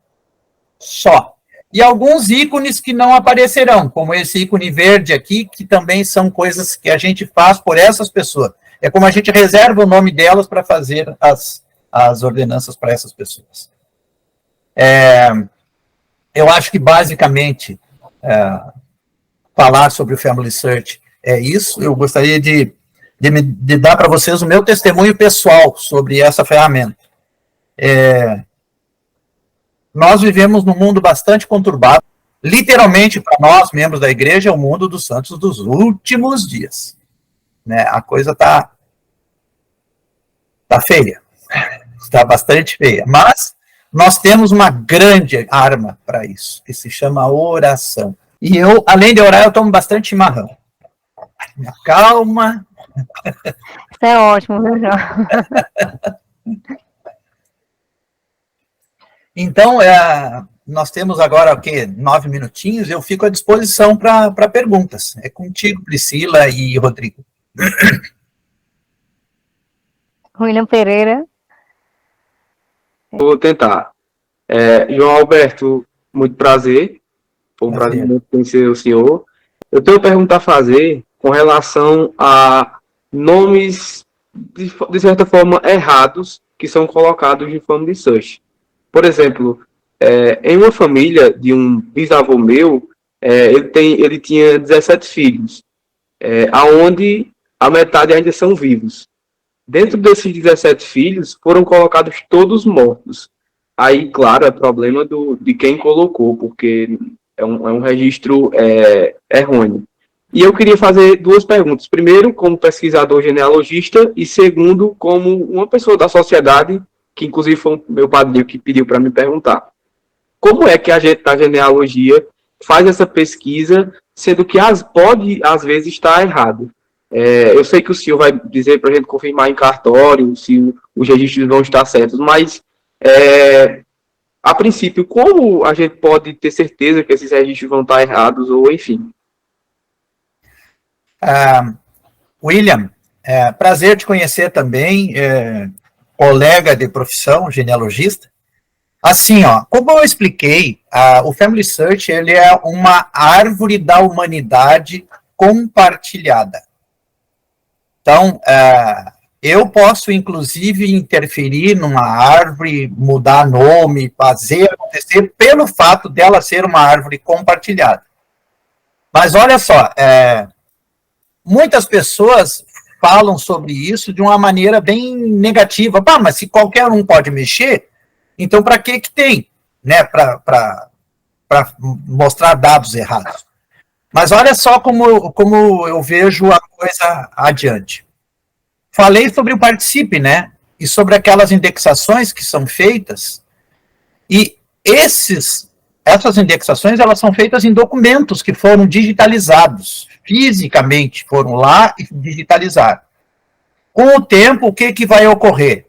só. e alguns ícones que não aparecerão, como esse ícone verde aqui, que também são coisas que a gente faz por essas pessoas. É como a gente reserva o nome delas para fazer as ordenanças para essas pessoas. Eu acho que, basicamente, falar sobre o Family Search é isso. Eu gostaria de dar para vocês o meu testemunho pessoal sobre essa ferramenta. Nós vivemos num mundo bastante conturbado. Literalmente, para nós, membros da igreja, é o mundo dos santos dos últimos dias. Né? A coisa está feia. Está bastante feia. Mas nós temos uma grande arma para isso, que se chama oração. E eu, além de orar, eu tomo bastante chimarrão. Calma. Isso é ótimo, viu, João? Então, nós temos agora, 9 minutinhos, eu fico à disposição para perguntas. É contigo, Priscila e Rodrigo. William Pereira. Vou tentar. João Alberto, muito prazer. Foi um prazer muito conhecer o senhor. Eu tenho uma pergunta a fazer com relação a nomes, de certa forma, errados que são colocados em Family Search. Por exemplo, em uma família de um bisavô meu, ele tinha 17 filhos, aonde a metade ainda são vivos. Dentro desses 17 filhos, foram colocados todos mortos. Aí, claro, é problema de quem colocou, porque é um registro errôneo. E eu queria fazer duas perguntas. Primeiro, como pesquisador genealogista, e segundo, como uma pessoa da sociedade, que inclusive foi o meu padrinho que pediu para me perguntar. Como é que a gente da genealogia faz essa pesquisa, sendo que pode, às vezes, estar errado? Eu sei que o senhor vai dizer para a gente confirmar em cartório se os registros vão estar certos, mas, a princípio, como a gente pode ter certeza que esses registros vão estar errados, ou enfim? William, prazer te conhecer também, colega de profissão, genealogista. Assim, como eu expliquei, o Family Search ele é uma árvore da humanidade compartilhada. Então, eu posso, inclusive, interferir numa árvore, mudar nome, fazer acontecer, pelo fato dela ser uma árvore compartilhada. Mas olha só, muitas pessoas falam sobre isso de uma maneira bem negativa. Mas se qualquer um pode mexer, então para que tem? Né, para mostrar dados errados. Mas olha só como eu vejo a coisa adiante. Falei sobre o Participe, né? E sobre aquelas indexações que são feitas. E essas indexações, elas são feitas em documentos que foram digitalizados. Fisicamente foram lá e digitalizaram. Com o tempo, o que vai ocorrer?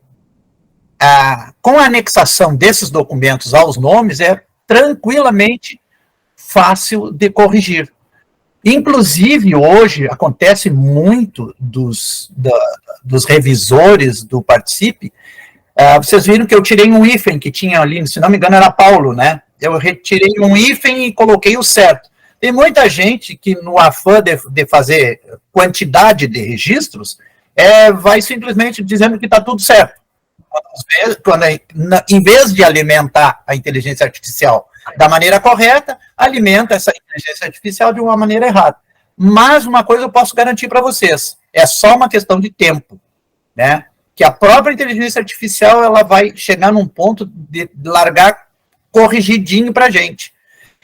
Com a anexação desses documentos aos nomes, é tranquilamente fácil de corrigir. Inclusive, hoje, acontece muito dos revisores do Participe. Vocês viram que eu tirei um hífen que tinha ali, se não me engano, era Paulo, né? Eu retirei um hífen e coloquei o certo. Tem muita gente que, no afã de fazer quantidade de registros, vai simplesmente dizendo que está tudo certo. Em vez de alimentar a inteligência artificial da maneira correta, alimenta essa inteligência artificial de uma maneira errada. Mas uma coisa eu posso garantir para vocês, é só uma questão de tempo, né? Que a própria inteligência artificial ela vai chegar num ponto de largar corrigidinho para a gente.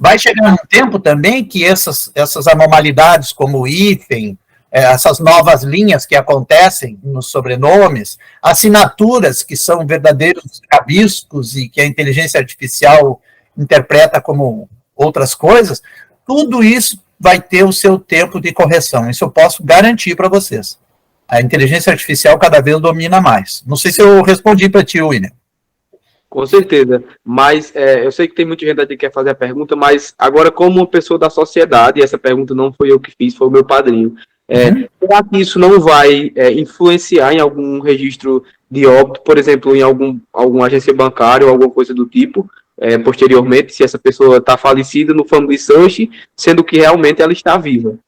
Vai chegar num tempo também que essas anormalidades como o hífen, essas novas linhas que acontecem nos sobrenomes, assinaturas que são verdadeiros rabiscos e que a inteligência artificial interpreta como outras coisas, tudo isso vai ter o seu tempo de correção. Isso eu posso garantir para vocês. A inteligência artificial cada vez domina mais. Não sei se eu respondi para ti, William. Com certeza, mas eu sei que tem muita gente que quer fazer a pergunta, mas agora como uma pessoa da sociedade, essa pergunta não foi eu que fiz, foi o meu padrinho. Será que isso não vai influenciar em algum registro de óbito, por exemplo, em alguma agência bancária ou alguma coisa do tipo? posteriormente, se essa pessoa está falecida no Family Search, sendo que realmente ela está viva.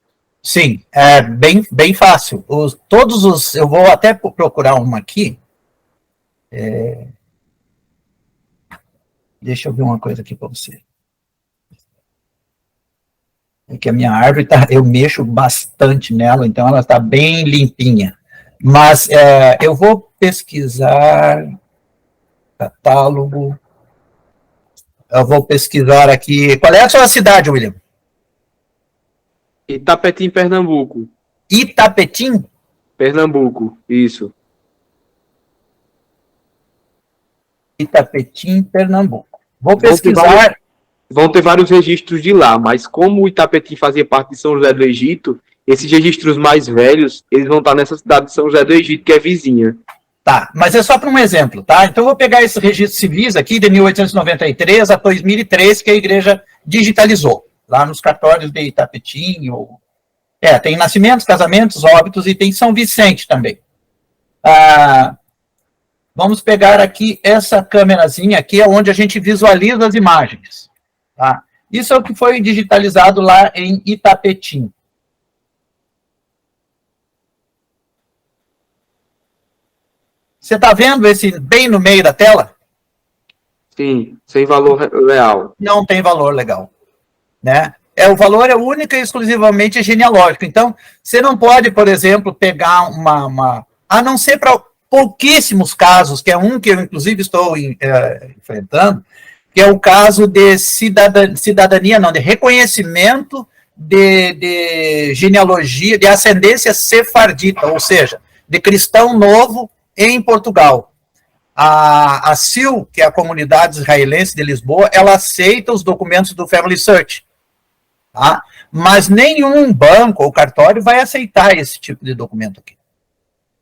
Sim, é bem fácil. Eu vou até procurar uma aqui. Deixa eu ver uma coisa aqui para você. É que a minha árvore eu mexo bastante nela, então ela está bem limpinha. Mas eu vou pesquisar catálogo. Eu vou pesquisar aqui. Qual é a sua cidade, William? Itapetim, Pernambuco. Itapetim? Pernambuco, isso. Itapetim, Pernambuco. Vou pesquisar. Vão ter vários registros de lá, mas como o Itapetim fazia parte de São José do Egito, esses registros mais velhos, eles vão estar nessa cidade de São José do Egito, que é vizinha. Tá, mas é só para um exemplo, tá? Então eu vou pegar esses registros civis aqui de 1893 a 2003, que a igreja digitalizou, lá nos cartórios de Itapetim, tem nascimentos, casamentos, óbitos, e tem São Vicente também. Vamos pegar aqui essa câmerazinha aqui, onde a gente visualiza as imagens. Tá? Isso é o que foi digitalizado lá em Itapetim. Você está vendo esse bem no meio da tela? Sim, sem valor real. Não tem valor legal. Né? O valor é único e exclusivamente genealógico. Então, você não pode, por exemplo, pegar a não ser para pouquíssimos casos, que é um que eu, inclusive, estou enfrentando, que é o caso de de reconhecimento de genealogia, de ascendência sefardita, ou seja, de cristão novo em Portugal. A CIL, que é a Comunidade Israelense de Lisboa, ela aceita os documentos do Family Search. Tá? Mas nenhum banco ou cartório vai aceitar esse tipo de documento aqui.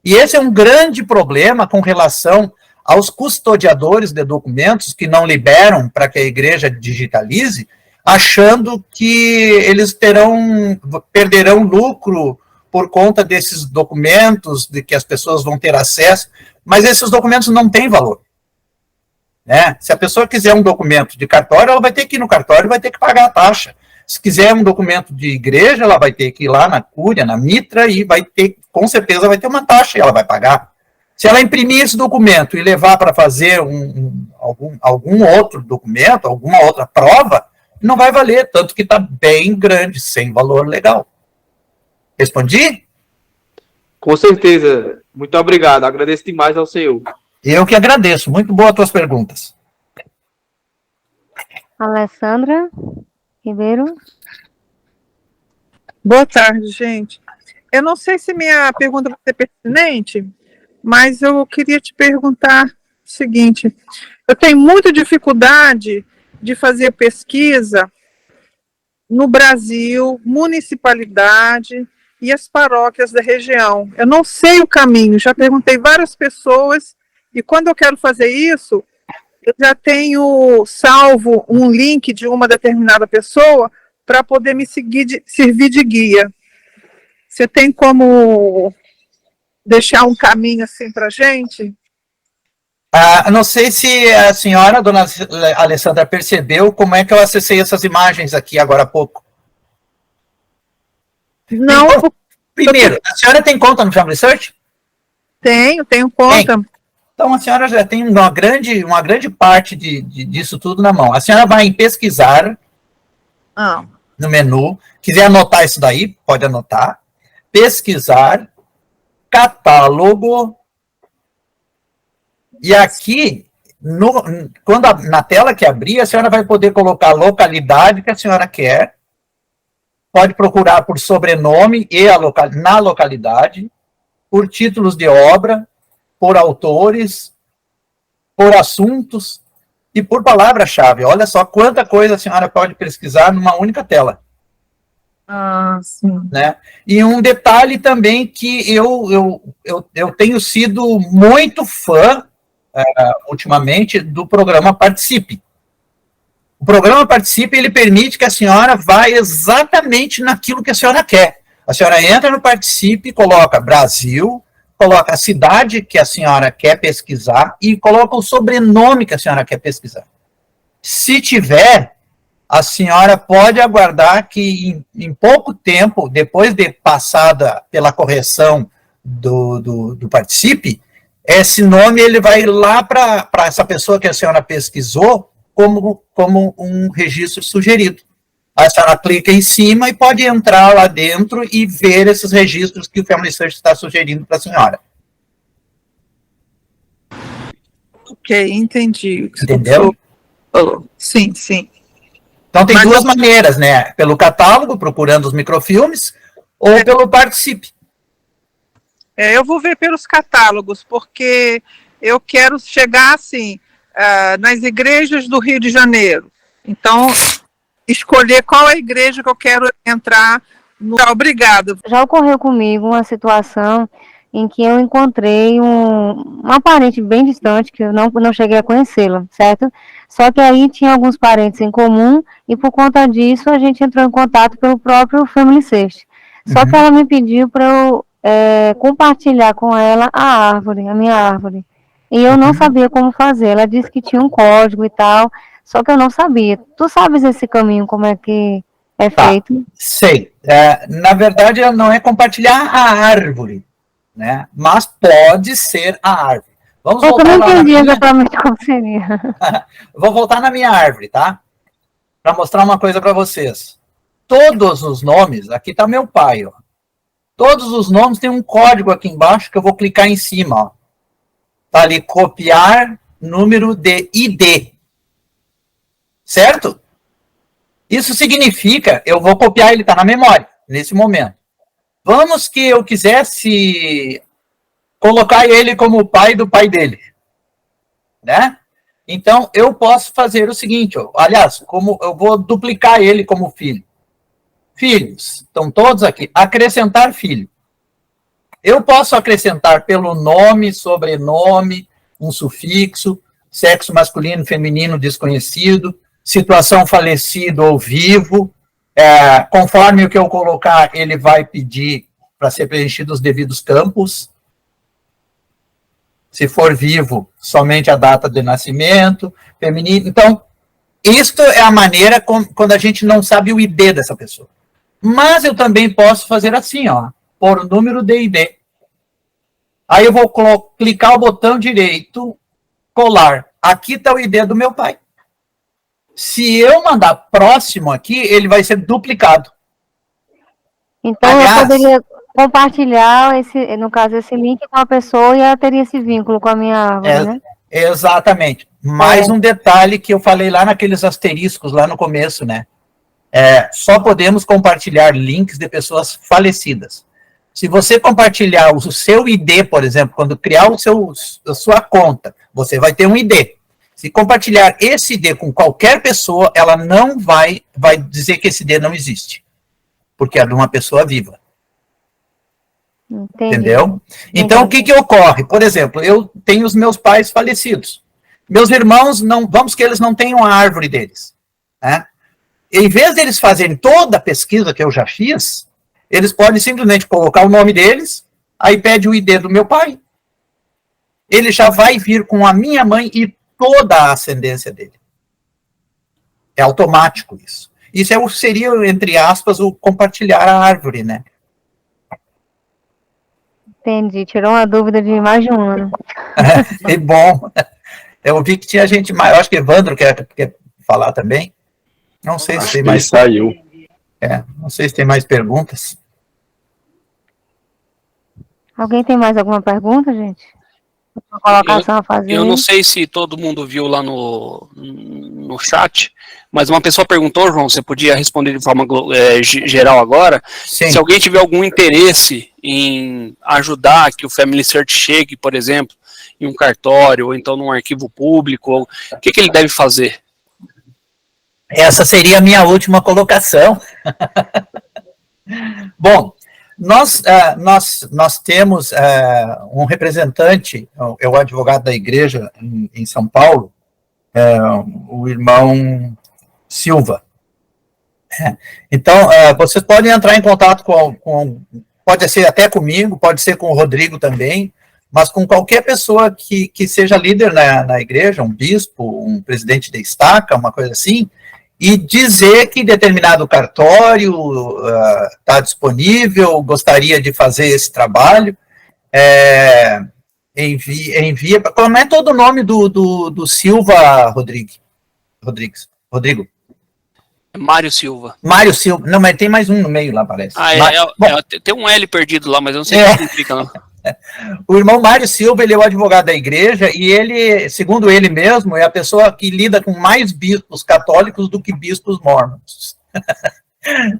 E esse é um grande problema com relação aos custodiadores de documentos que não liberam para que a igreja digitalize, achando que eles perderão lucro por conta desses documentos, de que as pessoas vão ter acesso, mas esses documentos não têm valor. Né? Se a pessoa quiser um documento de cartório, ela vai ter que ir no cartório e vai ter que pagar a taxa. Se quiser um documento de igreja, ela vai ter que ir lá na Cúria, na Mitra, e com certeza vai ter uma taxa e ela vai pagar. Se ela imprimir esse documento e levar para fazer algum outro documento, alguma outra prova, não vai valer, tanto que está bem grande, sem valor legal. Respondi? Com certeza. Muito obrigado. Agradeço demais ao senhor. Eu que agradeço. Muito boas as tuas perguntas. Alessandra Ribeiro. Boa tarde, gente. Eu não sei se minha pergunta vai ser pertinente, mas eu queria te perguntar o seguinte: eu tenho muita dificuldade de fazer pesquisa no Brasil, municipalidade e as paróquias da região. Eu não sei o caminho, já perguntei várias pessoas, e quando eu quero fazer isso, eu já tenho salvo um link de uma determinada pessoa para poder me servir de guia. Você tem como deixar um caminho assim para a gente? Não sei se a senhora, dona Alessandra, percebeu como é que eu acessei essas imagens aqui agora há pouco. Não. Então, primeiro, a senhora tem conta no Family Search? Tenho conta. Então, a senhora já tem uma grande parte disso tudo na mão. A senhora vai em pesquisar no menu. Quiser anotar isso daí, pode anotar. Pesquisar, catálogo. E aqui, na tela que abrir, a senhora vai poder colocar a localidade que a senhora quer. Pode procurar por sobrenome e na localidade, por títulos de obra, por autores, por assuntos e por palavra-chave. Olha só quanta coisa a senhora pode pesquisar numa única tela. Sim. Né? E um detalhe também que eu tenho sido muito fã, ultimamente, do programa Participe. O programa Participe, ele permite que a senhora vá exatamente naquilo que a senhora quer. A senhora entra no Participe, coloca Brasil, coloca a cidade que a senhora quer pesquisar e coloca o sobrenome que a senhora quer pesquisar. Se tiver, a senhora pode aguardar que em pouco tempo, depois de passada pela correção do participe, esse nome ele vai lá para essa pessoa que a senhora pesquisou como um registro sugerido. A senhora clica em cima e pode entrar lá dentro e ver esses registros que o Family Search está sugerindo para a senhora. Ok, entendi. Entendeu? Sim, sim. Então tem duas maneiras, né? Pelo catálogo, procurando os microfilmes, ou pelo participe. Eu vou ver pelos catálogos, porque eu quero chegar, assim, nas igrejas do Rio de Janeiro. Então, escolher qual é a igreja que eu quero entrar. Obrigado. Já ocorreu comigo uma situação em que eu encontrei uma parente bem distante, que eu não cheguei a conhecê-la, certo? Só que aí tinha alguns parentes em comum, e por conta disso a gente entrou em contato pelo próprio Family Search. Só que ela me pediu para eu compartilhar com ela a minha árvore. E eu não sabia como fazer. Ela disse que tinha um código e tal, só que eu não sabia. Tu sabes esse caminho, como é que é feito? Sei. Na verdade, não é compartilhar a árvore, né? Mas pode ser a árvore. Vamos eu voltar não entendi lá exatamente como seria. Vou voltar na minha árvore, tá? Para mostrar uma coisa para vocês. Todos os nomes, aqui está meu pai, ó. Todos os nomes têm um código aqui embaixo que eu vou clicar em cima, ó. Tá ali, copiar número de ID. Certo? Isso significa, eu vou copiar, ele está na memória, nesse momento. Vamos que eu quisesse colocar ele como o pai do pai dele. Né? Então, eu posso fazer o seguinte, ó, aliás, como eu vou duplicar ele como filho. Filhos, estão todos aqui. Acrescentar filho. Eu posso acrescentar pelo nome, sobrenome, um sufixo, sexo masculino, feminino, desconhecido, situação falecido ou vivo. Conforme o que eu colocar, ele vai pedir para ser preenchido os devidos campos. Se for vivo, somente a data de nascimento, feminino. Então, isto é a maneira quando a gente não sabe o ID dessa pessoa. Mas eu também posso fazer assim, ó, por número de ID. Aí eu vou clicar o botão direito, colar. Aqui está o ID do meu pai. Se eu mandar próximo aqui, ele vai ser duplicado. Então, aliás, eu poderia compartilhar, no caso, esse link com a pessoa e ela teria esse vínculo com a minha árvore, né? Exatamente. Mais um detalhe que eu falei lá naqueles asteriscos, lá no começo, né? Só podemos compartilhar links de pessoas falecidas. Se você compartilhar o seu ID, por exemplo, quando criar a sua conta, você vai ter um ID. Se compartilhar esse ID com qualquer pessoa, ela não vai dizer que esse ID não existe. Porque é de uma pessoa viva. Entendi. Entendeu? Então, o que ocorre? Por exemplo, eu tenho os meus pais falecidos. Meus irmãos, vamos que eles não tenham a árvore deles. Né? Em vez deles fazerem toda a pesquisa que eu já fiz, eles podem simplesmente colocar o nome deles, aí pede o ID do meu pai. Ele já vai vir com a minha mãe e toda a ascendência dele. É automático isso. Isso seria, entre aspas, o compartilhar a árvore, né? Entendi, tirou uma dúvida de mais de um ano. É bom. Eu vi que tinha gente mais, eu acho que Evandro quer falar também. Não sei se tem mais. Saiu. Não sei se tem mais perguntas. Alguém tem mais alguma pergunta, gente? Uma colocação a fazer? Eu não sei se todo mundo viu lá no chat, mas uma pessoa perguntou, João, você podia responder de forma geral agora? Sim. Se alguém tiver algum interesse em ajudar que o Family Search chegue, por exemplo, em um cartório, ou então num arquivo público, o que ele deve fazer? Essa seria a minha última colocação. Bom, nós temos um representante, é o advogado da igreja em São Paulo, o irmão Silva. Então, vocês podem entrar em contato pode ser até comigo, pode ser com o Rodrigo também, mas com qualquer pessoa que seja líder na igreja, um bispo, um presidente de estaca, uma coisa assim, e dizer que determinado cartório está disponível, gostaria de fazer esse trabalho, envia. Como é todo o nome do Silva Rodrigues? Rodrigo. Mário Silva. Mário Silva. Não, mas tem mais um no meio lá, parece. Tem um L perdido lá, mas eu não sei o que significa, não. O irmão Mário Silva, ele é o advogado da igreja e ele, segundo ele mesmo, é a pessoa que lida com mais bispos católicos do que bispos mormons.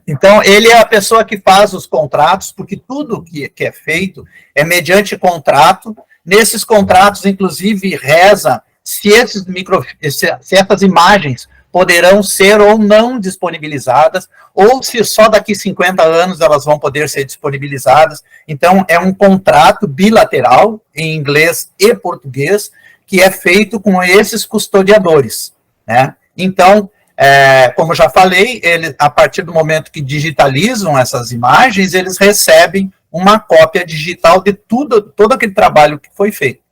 Então, ele é a pessoa que faz os contratos, porque tudo que é feito é mediante contrato. Nesses contratos, inclusive, reza se essas imagens poderão ser ou não disponibilizadas, ou se só daqui 50 anos elas vão poder ser disponibilizadas. Então, é um contrato bilateral, em inglês e português, que é feito com esses custodiadores, né? Então, como já falei, a partir do momento que digitalizam essas imagens, eles recebem uma cópia digital de todo aquele trabalho que foi feito.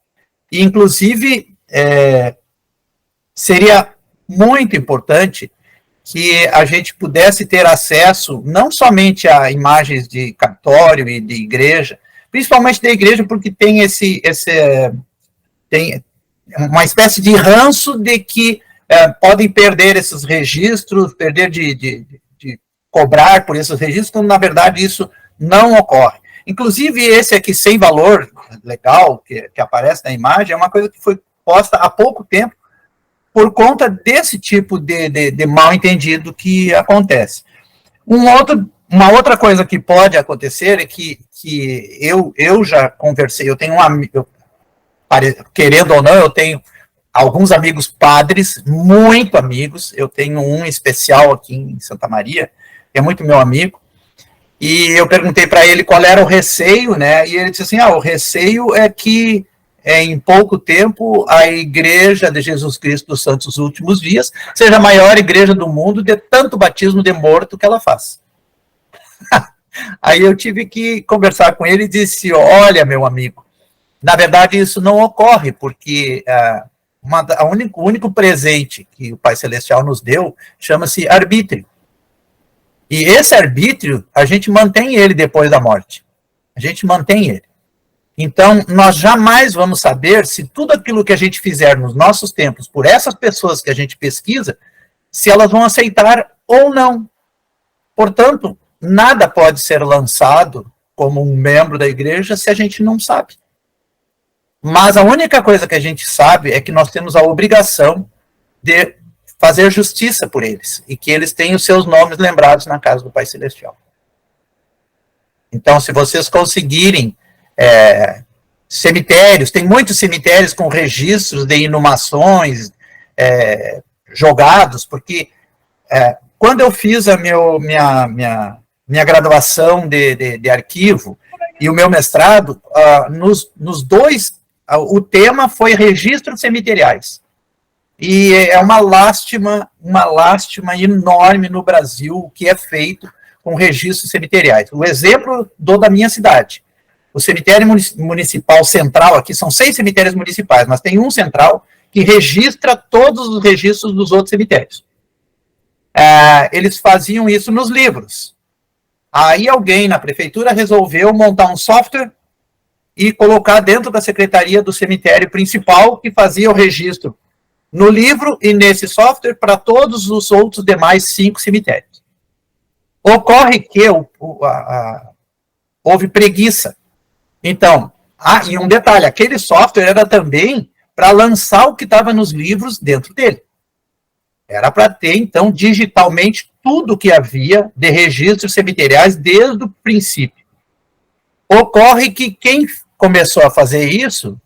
E, inclusive, seria muito importante que a gente pudesse ter acesso não somente a imagens de cartório e de igreja, principalmente da igreja, porque tem tem uma espécie de ranço de que podem perder esses registros, perder de cobrar por esses registros, quando na verdade isso não ocorre. Inclusive esse aqui sem valor legal, que aparece na imagem, é uma coisa que foi posta há pouco tempo, por conta desse tipo de mal entendido que acontece. Uma outra coisa que pode acontecer é que eu já conversei, eu tenho um amigo, querendo ou não, eu tenho alguns amigos padres, muito amigos, eu tenho um especial aqui em Santa Maria, que é muito meu amigo, e eu perguntei para ele qual era o receio, né, e ele disse assim, o receio é que em pouco tempo, a Igreja de Jesus Cristo dos Santos Últimos Dias seja a maior igreja do mundo de tanto batismo de morto que ela faz. Aí eu tive que conversar com ele e disse, olha, meu amigo, na verdade isso não ocorre, porque o único presente que o Pai Celestial nos deu chama-se arbítrio. E esse arbítrio, a gente mantém ele depois da morte. A gente mantém ele. Então, nós jamais vamos saber se tudo aquilo que a gente fizer nos nossos tempos por essas pessoas que a gente pesquisa, se elas vão aceitar ou não. Portanto, nada pode ser lançado como um membro da igreja se a gente não sabe. Mas a única coisa que a gente sabe é que nós temos a obrigação de fazer justiça por eles e que eles tenham os seus nomes lembrados na casa do Pai Celestial. Então, se vocês conseguirem cemitérios, tem muitos cemitérios com registros de inumações jogados, porque quando eu fiz a minha graduação de arquivo e o meu mestrado, nos dois, o tema foi registros cemiteriais. E é uma lástima enorme no Brasil o que é feito com registros cemiteriais. O exemplo da minha cidade. O cemitério municipal central aqui, são 6 cemitérios municipais, mas tem um central que registra todos os registros dos outros cemitérios. Eles faziam isso nos livros. Aí alguém na prefeitura resolveu montar um software e colocar dentro da secretaria do cemitério principal, que fazia o registro no livro e nesse software para todos os outros demais 5 cemitérios. Ocorre que houve preguiça. Então, e um detalhe, aquele software era também para lançar o que estava nos livros dentro dele. Era para ter, então, digitalmente tudo que havia de registros cemiteriais desde o princípio. Ocorre que quem começou a fazer isso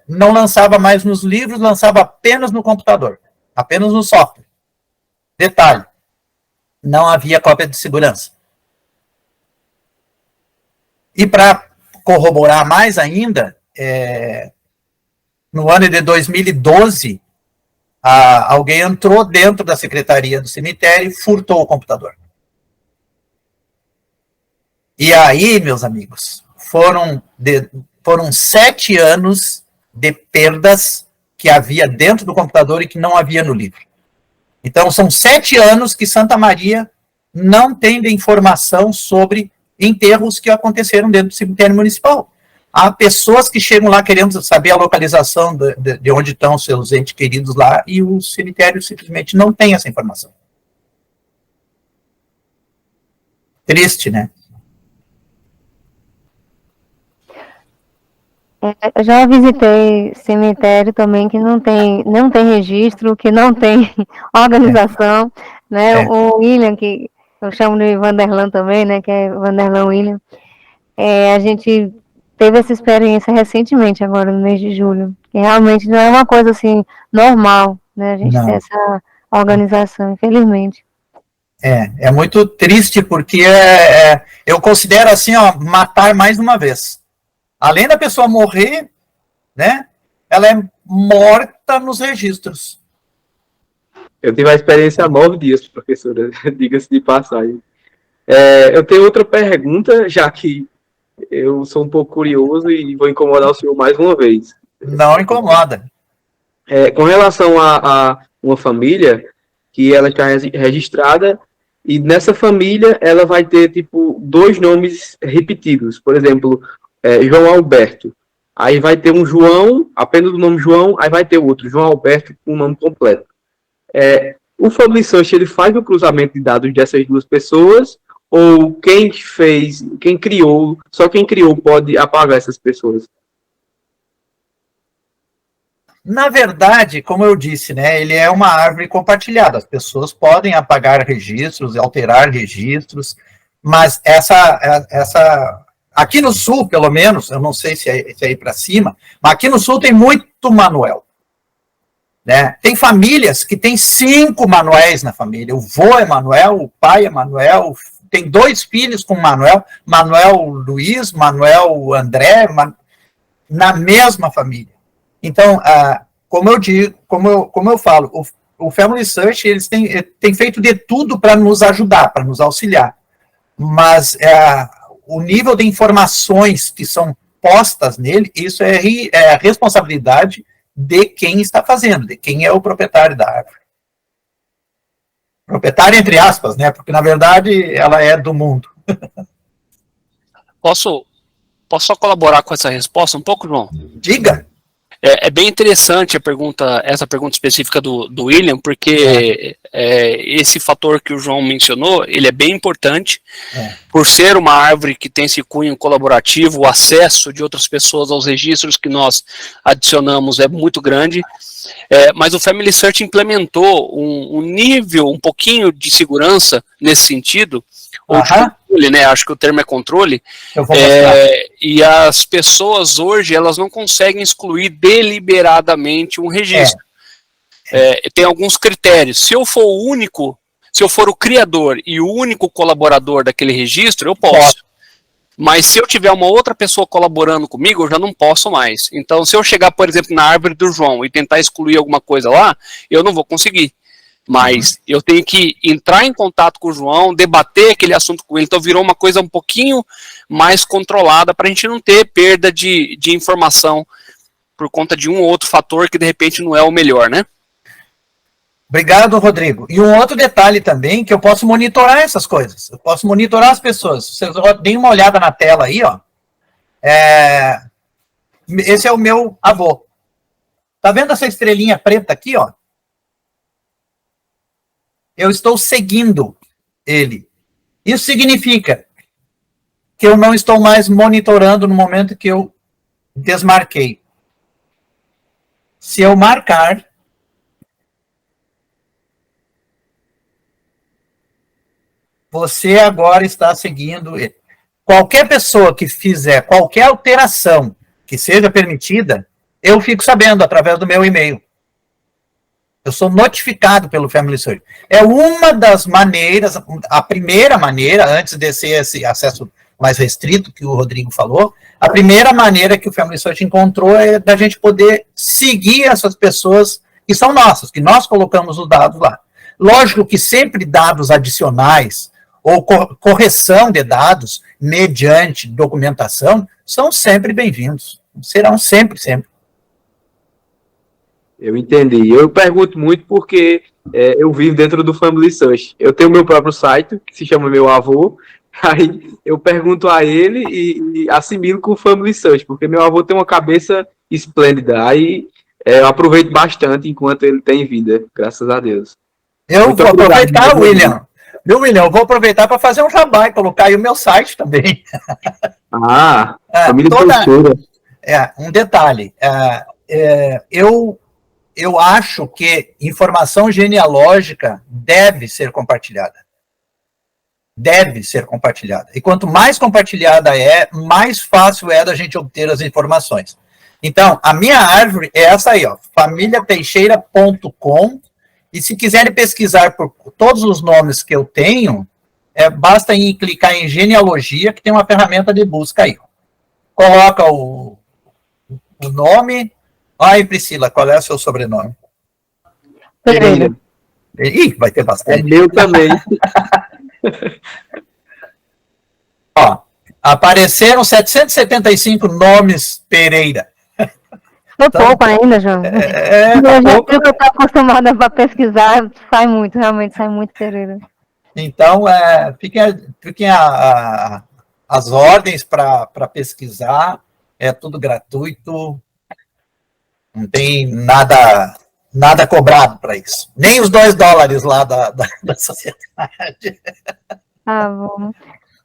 não lançava mais nos livros, lançava apenas no computador, apenas no software. Detalhe, não havia cópia de segurança. E para corroborar mais ainda, no ano de 2012, alguém entrou dentro da secretaria do cemitério e furtou o computador. E aí, meus amigos, foram 7 anos de perdas que havia dentro do computador e que não havia no livro. Então, são 7 anos que Santa Maria não tem de informação sobre enterros que aconteceram dentro do cemitério municipal. Há pessoas que chegam lá querendo saber a localização de onde estão seus entes queridos lá, e o cemitério simplesmente não tem essa informação. Triste, né? Eu já visitei cemitério também que não tem registro, que não tem organização, né? O William, que eu chamo de Vanderlan também, né? Que é Vanderlan William. A gente teve essa experiência recentemente, agora no mês de julho, que realmente não é uma coisa assim normal, né? A gente ter essa organização, infelizmente. É muito triste, porque eu considero assim, ó, matar mais uma vez. Além da pessoa morrer, né, ela é morta nos registros. Eu tive a experiência há 9 dias, professora, diga-se de passagem. Eu tenho outra pergunta, já que eu sou um pouco curioso e vou incomodar o senhor mais uma vez. Não incomoda. Com relação a uma família que ela está registrada, e nessa família ela vai ter, tipo, 2 nomes repetidos. Por exemplo, João Alberto. Aí vai ter um João, apenas o nome João, aí vai ter outro, João Alberto, com o nome completo. O Family Search, ele faz o cruzamento de dados dessas 2 pessoas, ou só quem criou pode apagar essas pessoas? Na verdade, como eu disse, né, ele é uma árvore compartilhada. As pessoas podem apagar registros, alterar registros, mas aqui no Sul, pelo menos, eu não sei se é aí para cima, mas aqui no Sul tem muito manuel. Né? Tem famílias que têm 5 manuéis na família. O vô é Manuel, o pai é Manuel, tem 2 filhos com Manuel, Manuel Luiz, Manuel André, na mesma família. Então, como eu digo, como eu falo, o Family Search, eles têm feito de tudo para nos ajudar, para nos auxiliar. Mas o nível de informações que são postas nele, isso é a responsabilidade de quem está fazendo, de quem é o proprietário da árvore. Proprietário entre aspas, né? Porque, na verdade, ela é do mundo. Posso só colaborar com essa resposta um pouco, João? Diga. É bem interessante essa pergunta específica do William, porque esse fator que o João mencionou, ele é bem importante, por ser uma árvore que tem esse cunho colaborativo, o acesso de outras pessoas aos registros que nós adicionamos é muito grande, mas o Family Search implementou um nível, um pouquinho de segurança nesse sentido, ou de controle, né? Acho que o termo é controle. Eu vou mostrar. E as pessoas hoje, elas não conseguem excluir deliberadamente um registro. Tem alguns critérios. Se eu for o criador e o único colaborador daquele registro, eu posso. Mas se eu tiver uma outra pessoa colaborando comigo, eu já não posso mais. Então, se eu chegar, por exemplo, na árvore do João e tentar excluir alguma coisa lá, eu não vou conseguir. Mas eu tenho que entrar em contato com o João, debater aquele assunto com ele. Então virou uma coisa um pouquinho mais controlada para a gente não ter perda de informação por conta de um ou outro fator que de repente não é o melhor, né? Obrigado, Rodrigo. E um outro detalhe também, que eu posso monitorar essas coisas. Eu posso monitorar as pessoas. Vocês deem uma olhada na tela aí, ó. Esse é o meu avô. Tá vendo essa estrelinha preta aqui, ó? Eu estou seguindo ele. Isso significa que eu não estou mais monitorando no momento que eu desmarquei. Se eu marcar, você agora está seguindo ele. Qualquer pessoa que fizer qualquer alteração que seja permitida, eu fico sabendo através do meu e-mail. Eu sou notificado pelo Family Search. É uma das maneiras, a primeira maneira, antes de ser esse acesso mais restrito que o Rodrigo falou, a primeira maneira que o Family Search encontrou é da gente poder seguir essas pessoas que são nossas, que nós colocamos os dados lá. Lógico que sempre dados adicionais ou correção de dados mediante documentação, são sempre bem-vindos. Serão sempre, sempre. Eu entendi. Eu pergunto muito porque eu vivo dentro do Family Search. Eu tenho meu próprio site, que se chama Meu Avô. Aí eu pergunto a ele e assimilo com o Family Search, porque meu avô tem uma cabeça esplêndida. Aí eu aproveito bastante enquanto ele tem vida, graças a Deus. Eu Muito vou obrigado, aproveitar, William. Viu, William? Eu vou aproveitar para fazer um jabá e colocar aí o meu site também. Família Cultura. Um detalhe. Eu acho que informação genealógica deve ser compartilhada. Deve ser compartilhada. E quanto mais compartilhada mais fácil é da gente obter as informações. Então, a minha árvore é essa aí, ó, familiateixeira.com, e se quiserem pesquisar por todos os nomes que eu tenho, basta clicar em genealogia, que tem uma ferramenta de busca aí. Coloca o nome. Aí, Priscila, qual é o seu sobrenome? Pereira. Ih, vai ter bastante. É meu também. Ó, apareceram 775 nomes Pereira. Foi pouco ainda, João. Eu estou acostumada a pesquisar, sai muito, realmente sai muito Pereira. Então, fiquem as ordens para pesquisar, é tudo gratuito, não tem nada cobrado para isso. Nem os $2 lá da sociedade. Ah, bom.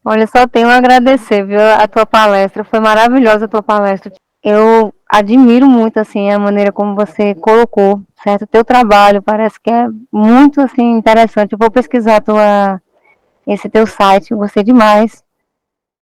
Olha, só tenho a agradecer, viu, a tua palestra, foi maravilhosa a tua palestra. Eu admiro muito, assim, a maneira como você colocou, certo? O teu trabalho parece que é muito, assim, interessante. Eu vou pesquisar esse teu site, eu gostei demais.